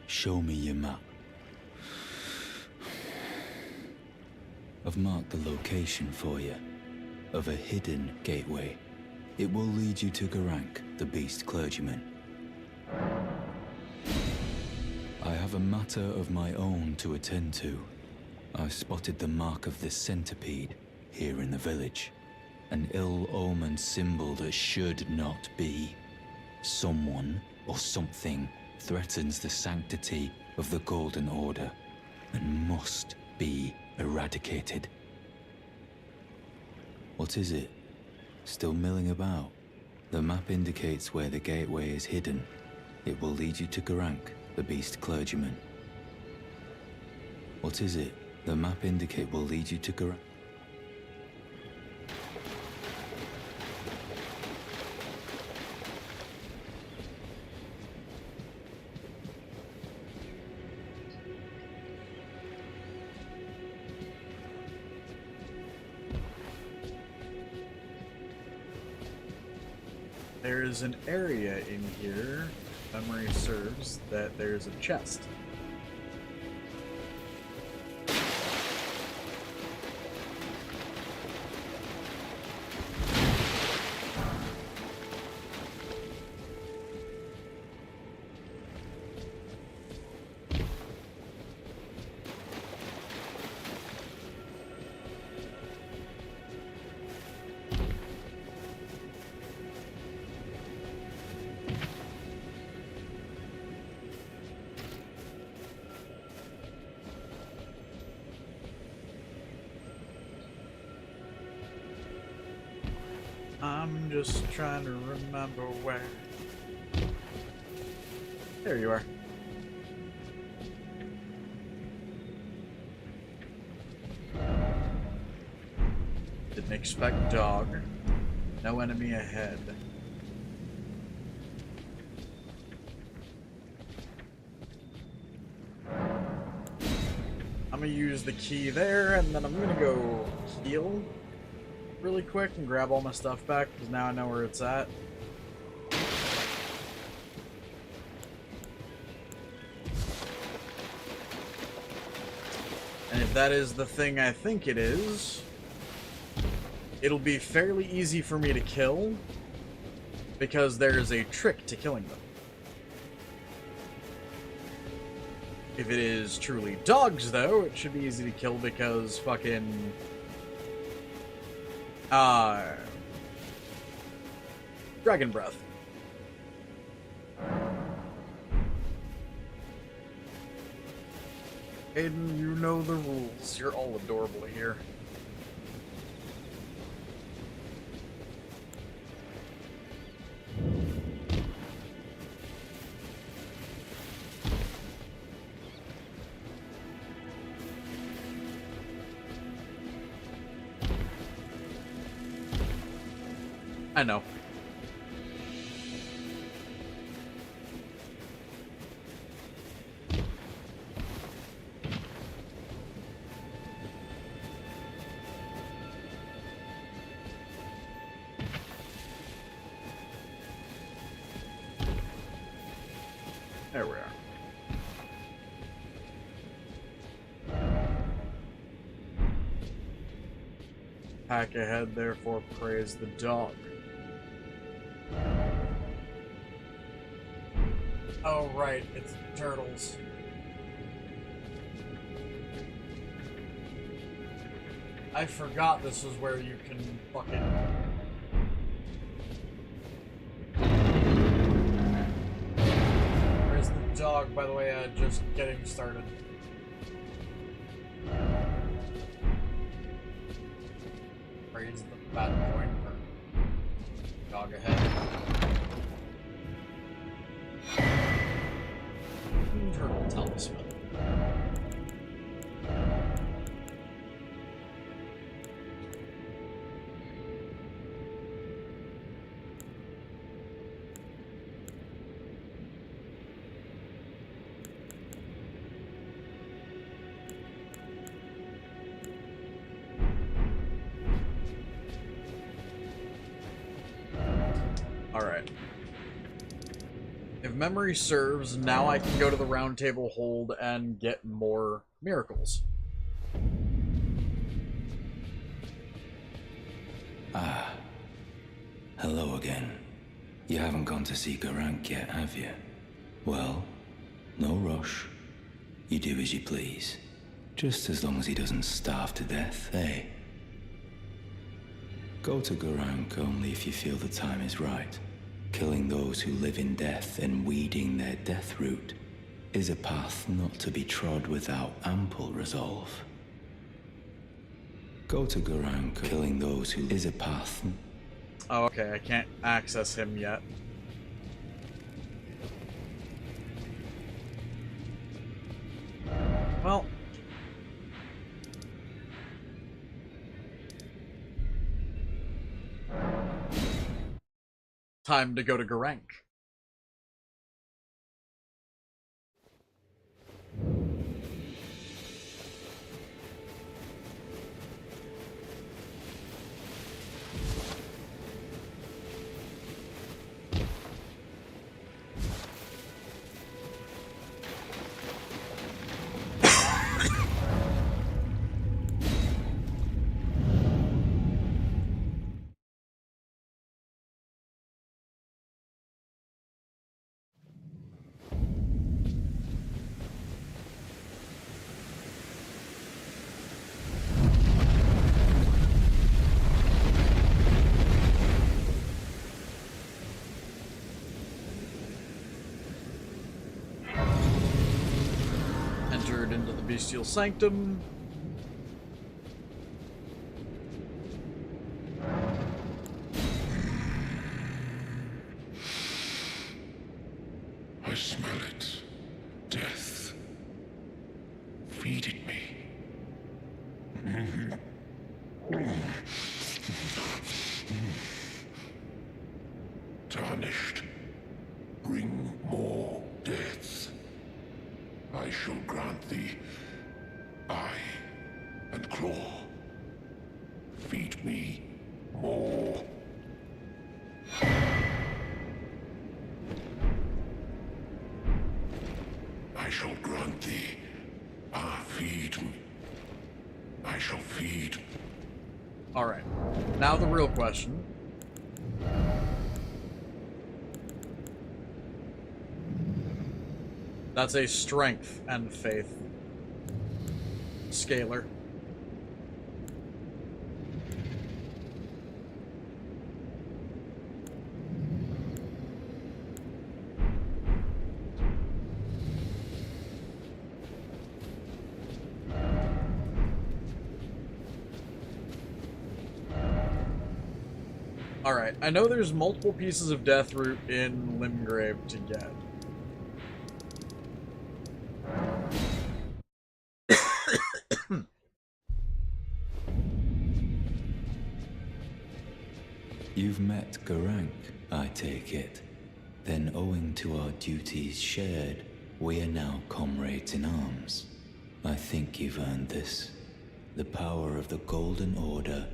Show me your map. I've marked the location for you, of a hidden gateway. It will lead you to Garank, the beast clergyman. I have a matter of my own to attend to. I've spotted the mark of the centipede here in the village. An ill-omened symbol that should not be. Someone or something threatens the sanctity of the Golden Order and must be eradicated. What is it? Still milling about? The map indicates where the gateway is hidden. It will lead you to Garank, the beast clergyman. What is it? The map indicate will lead you to Garank. There's an area in here, memory serves, that there's a chest. I'm just trying to remember where. There you are. Didn't expect dog. No enemy ahead. I'm gonna use the key there, and then I'm gonna go heal really quick and grab all my stuff back, because now I know where it's at. And if that is the thing I think it is, it'll be fairly easy for me to kill because there's a trick to killing them. If it is truly dogs, though, it should be easy to kill because fucking... Dragon Breath. Aiden, you know the rules. You're all adorable here. I know. There we are. Pack ahead, therefore praise the dog. Oh, right, it's turtles. I forgot this was where you can fucking... Where's the dog, by the way, just getting started. Praise the bad point. Dog ahead. Turtle talisman. Alright. If memory serves, now I can go to the round table hold and get more miracles. Ah. Hello again. You haven't gone to see Garank yet, have you? Well, no rush. You do as you please. Just as long as he doesn't starve to death, eh? Go to Garank only if you feel the time is right. Killing those who live in death and weeding their death root is a path not to be trod without ample resolve. Go to Garank, killing those who is a path. Oh, okay, I can't access him yet. Well... time to go to Garank. Into the bestial sanctum. I smell it. Death. Feeding me. Tarnished. Bring more deaths. I shall grant thee eye and claw. Feed me more. I shall grant thee feed me. I shall feed Alright. Now the real question. That's a strength and faith scalar. Alright, I know there's multiple pieces of death root in Limgrave to get. You've met Garank, I take it. Then owing to our duties shared, we are now comrades in arms. I think you've earned this. The power of the Golden Order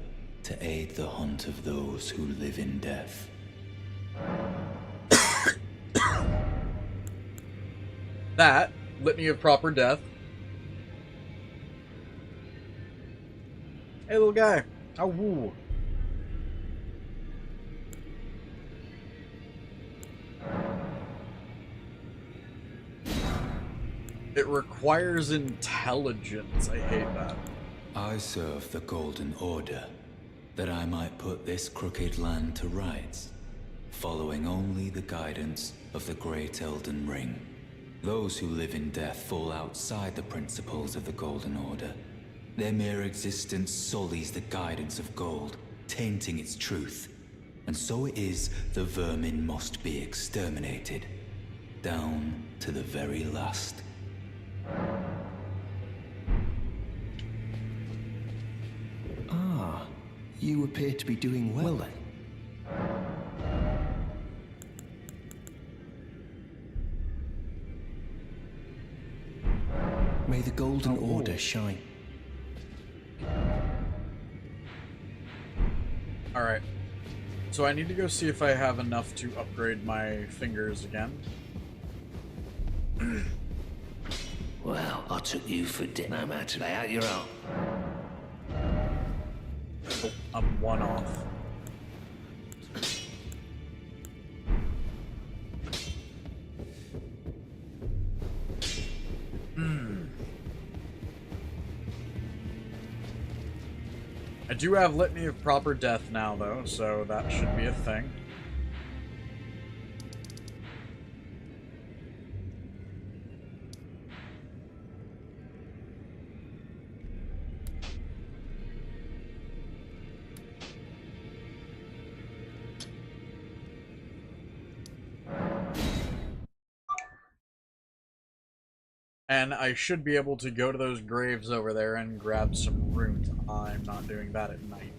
to aid the hunt of those who live in death. That, Litany of Proper Death. Hey, little guy. Oh, woo. It requires intelligence. I hate that. I serve the Golden Order, that I might put this crooked land to rights, following only the guidance of the Great Elden Ring. Those who live in death fall outside the principles of the Golden Order. Their mere existence sullies the guidance of gold, tainting its truth. And so it is the vermin must be exterminated, down to the very last. Ah, you appear to be doing well then. May the Golden Order shine. Alright. So I need to go see if I have enough to upgrade my fingers again. Well, I took you for dinner, matter. Lay out your own. Oh, I'm one off. I do have Litany of Proper Death now, though, so that should be a thing. And I should be able to go to those graves over there and grab some runes. I'm not doing that at night.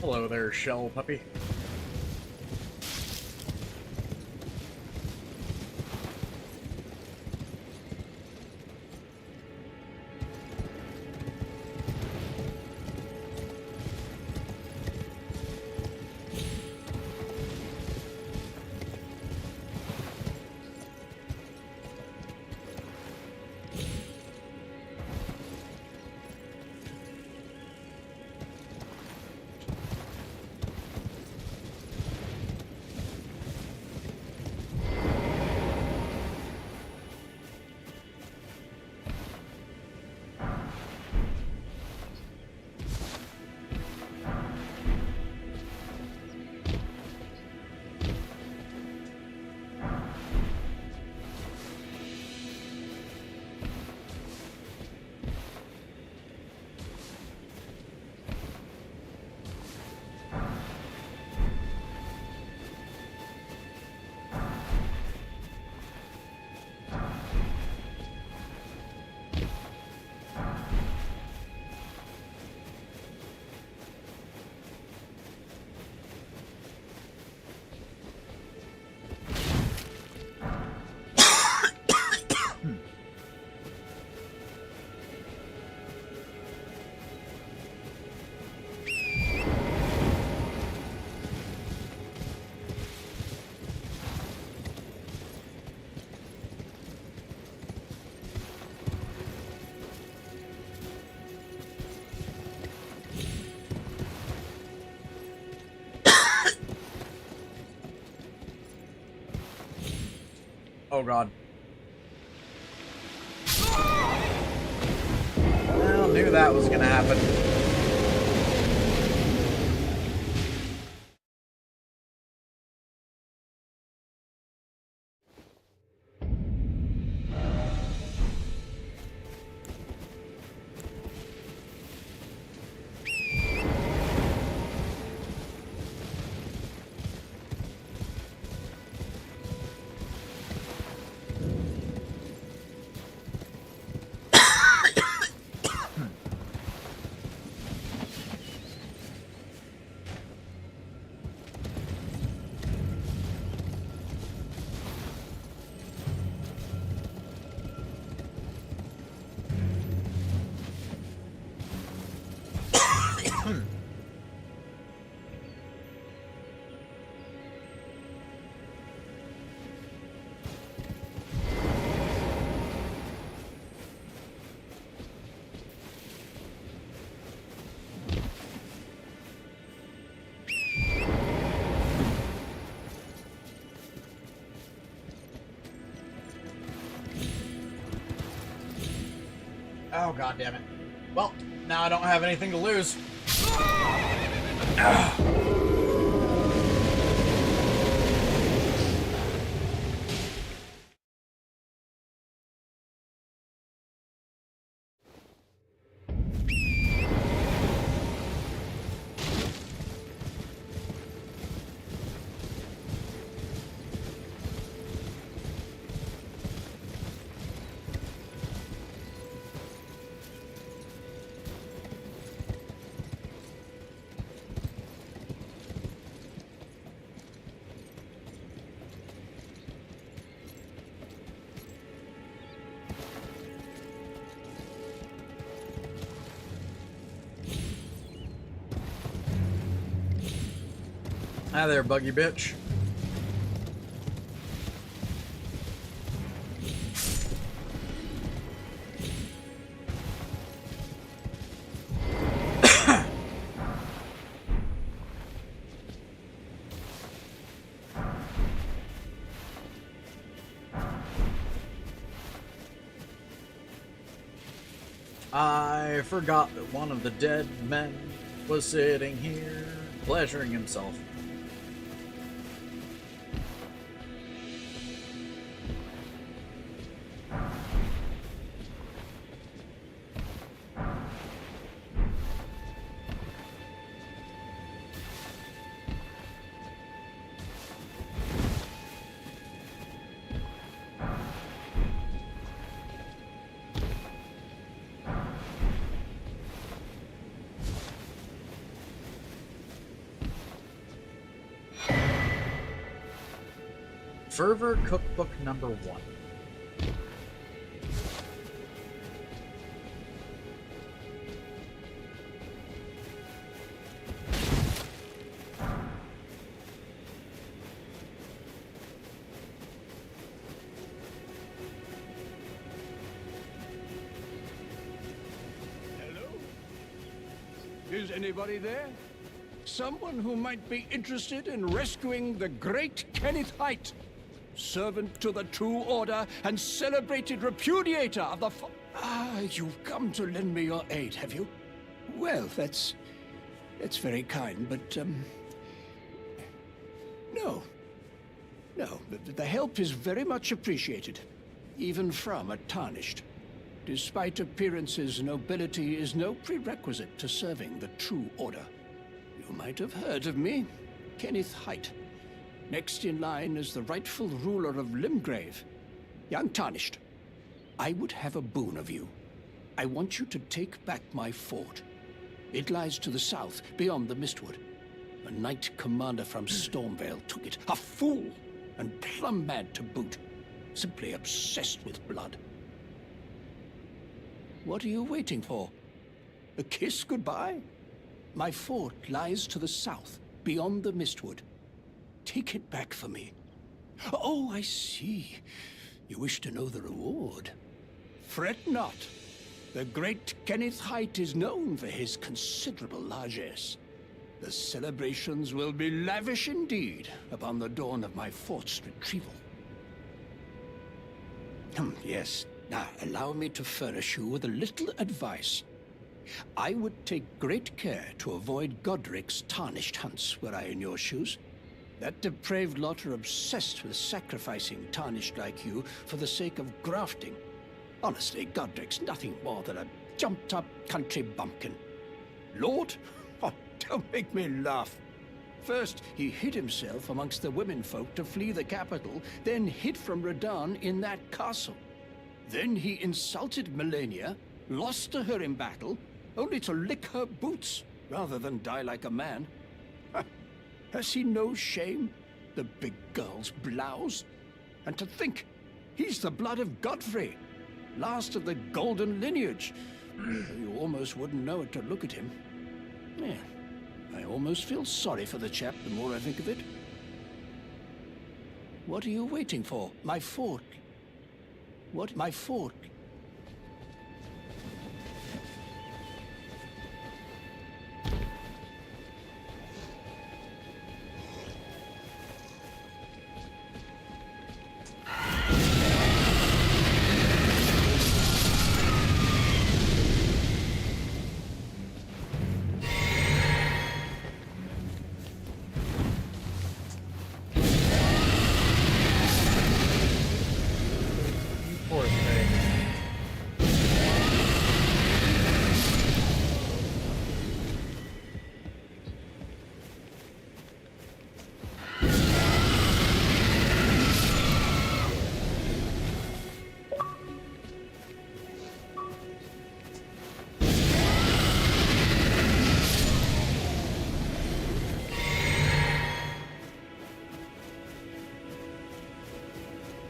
Hello there, shell puppy. Oh god. Well, knew that was gonna happen. Oh, god damn it. Well, now I don't have anything to lose. Hi there, buggy bitch. I forgot that one of the dead men was sitting here, pleasuring himself. Fervor Cookbook number 1. Hello? Is anybody there? Someone who might be interested in rescuing the great Kenneth Height, servant to the True Order and celebrated repudiator of the you've come to lend me your aid, have you? Well, that's very kind, but, no. No, the help is very much appreciated, even from a Tarnished. Despite appearances, nobility is no prerequisite to serving the True Order. You might have heard of me, Kenneth Height. Next in line is the rightful ruler of Limgrave, young Tarnished. I would have a boon of you. I want you to take back my fort. It lies to the south, beyond the Mistwood. A knight commander from Stormvale took it. A fool, and plumb mad to boot. Simply obsessed with blood. What are you waiting for? A kiss goodbye? My fort lies to the south, beyond the Mistwood. Take it back for me. Oh, I see. You wish to know the reward. Fret not. The great Kenneth Height is known for his considerable largesse. The celebrations will be lavish indeed upon the dawn of my fort's retrieval. Yes. Now, allow me to furnish you with a little advice. I would take great care to avoid Godric's tarnished hunts were I in your shoes. That depraved lot are obsessed with sacrificing tarnished like you for the sake of grafting. Honestly, Godric's nothing more than a jumped-up country bumpkin. Lord? Oh, don't make me laugh. First, he hid himself amongst the womenfolk to flee the capital, then hid from Radahn in that castle. Then he insulted Melania, lost to her in battle, only to lick her boots rather than die like a man. Has he no shame, the big girl's blouse? And to think, he's the blood of Godfrey, last of the golden lineage. You almost wouldn't know it to look at him. Yeah, I almost feel sorry for the chap the more I think of it. What are you waiting for? My fort. What? My fort.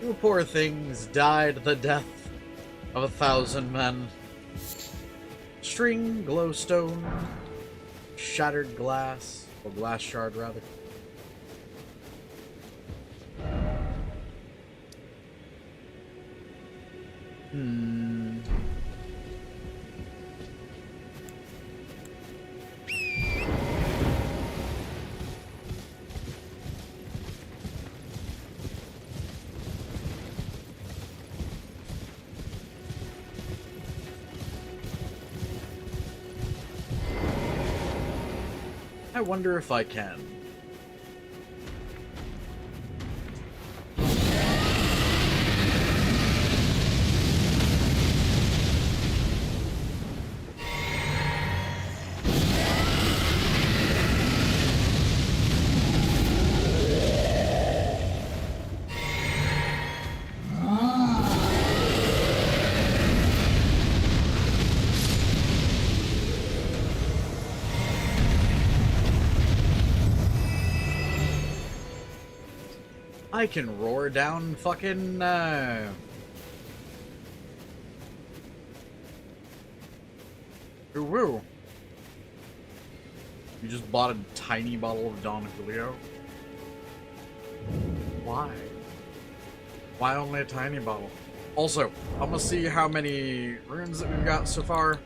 You poor things died the death of 1,000 men. String, glowstone, shattered glass, or glass shard rather. I wonder if I can. I can roar down fucking, Woo! You just bought a tiny bottle of Don Julio? Why? Why only a tiny bottle? Also, I'm gonna see how many runes that we've got so far.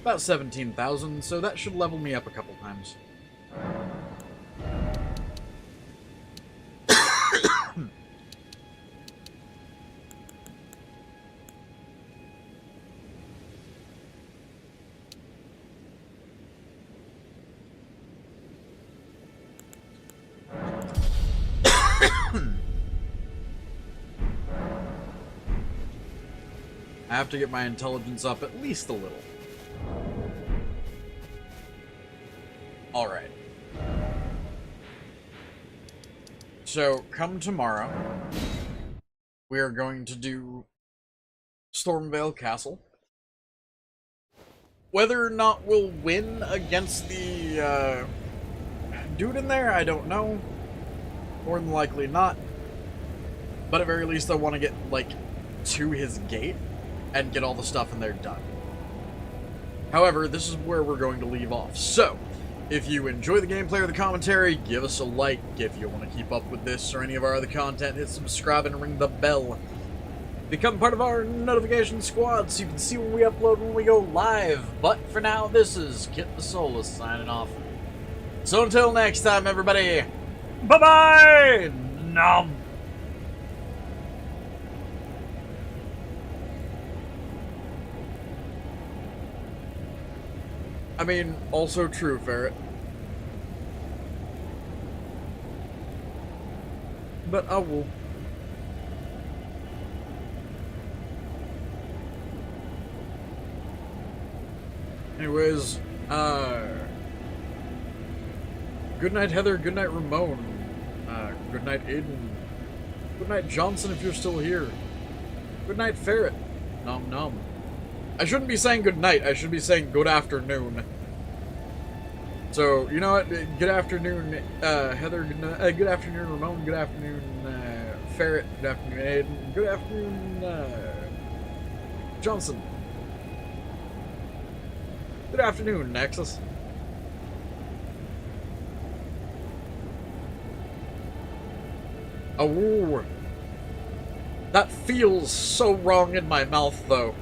About 17,000, so that should level me up a couple times. I have to get my intelligence up at least a little. Alright. So, come tomorrow, we are going to do Stormvale Castle. Whether or not we'll win against the dude in there, I don't know. More than likely not. But at very least, I want to get, like, to his gate and get all the stuff in there done. However, this is where we're going to leave off. So, if you enjoy the gameplay or the commentary, give us a like. If you want to keep up with this or any of our other content, hit subscribe and ring the bell. Become part of our notification squad so you can see when we upload when we go live. But for now, this is Kitthesoulless signing off. So until next time, everybody, bye-bye! Nom! I mean, also true, Ferret. But I will. Anyways, good night, Heather. Good night, Ramon. Good night, Aiden. Good night, Johnson, if you're still here. Good night, Ferret. Nom nom. I shouldn't be saying good night. I should be saying good afternoon. So, you know what? Good afternoon, Heather. Good afternoon, Ramon. Good afternoon, Ferret. Good afternoon, Aiden. Good afternoon, Johnson. Good afternoon, Nexus. Oh, that feels so wrong in my mouth, though.